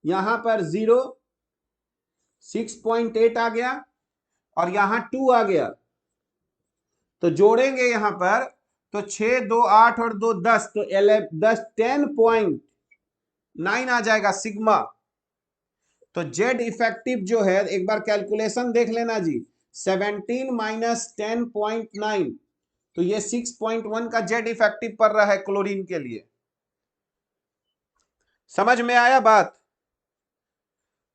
यहां पर 0 6.8 आ गया और यहां 2 आ गया, तो जोड़ेंगे यहां पर तो 6 2 8 और 2 10, तो 10.9 आ जाएगा सिग्मा। तो जेड इफेक्टिव जो है, एक बार कैलकुलेशन देख लेना जी, 17 माइनस 10.9, तो ये 6.1 का जेड इफेक्टिव पड़ रहा है क्लोरीन के लिए। समझ में आया बात,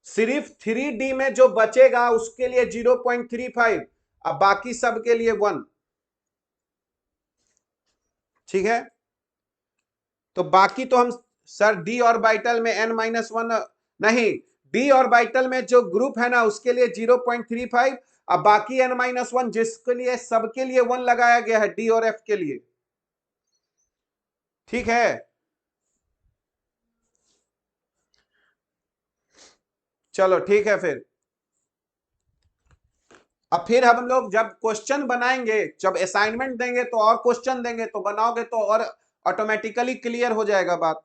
सिर्फ 3D में जो बचेगा उसके लिए 0.35, अब बाकी सब के लिए 1। ठीक है, तो बाकी तो हम सर डी ऑर्बिटल में n-1 नहीं, डी ऑर्बिटल में जो ग्रुप है ना उसके लिए 0.35, अब बाकी n-1 जिसके लिए सबके लिए 1 लगाया गया है डी और एफ के लिए। ठीक है, चलो ठीक है, फिर अब फिर हम लोग जब क्वेश्चन बनाएंगे, जब असाइनमेंट देंगे तो और क्वेश्चन देंगे तो बनाओगे तो और ऑटोमेटिकली क्लियर हो जाएगा बात।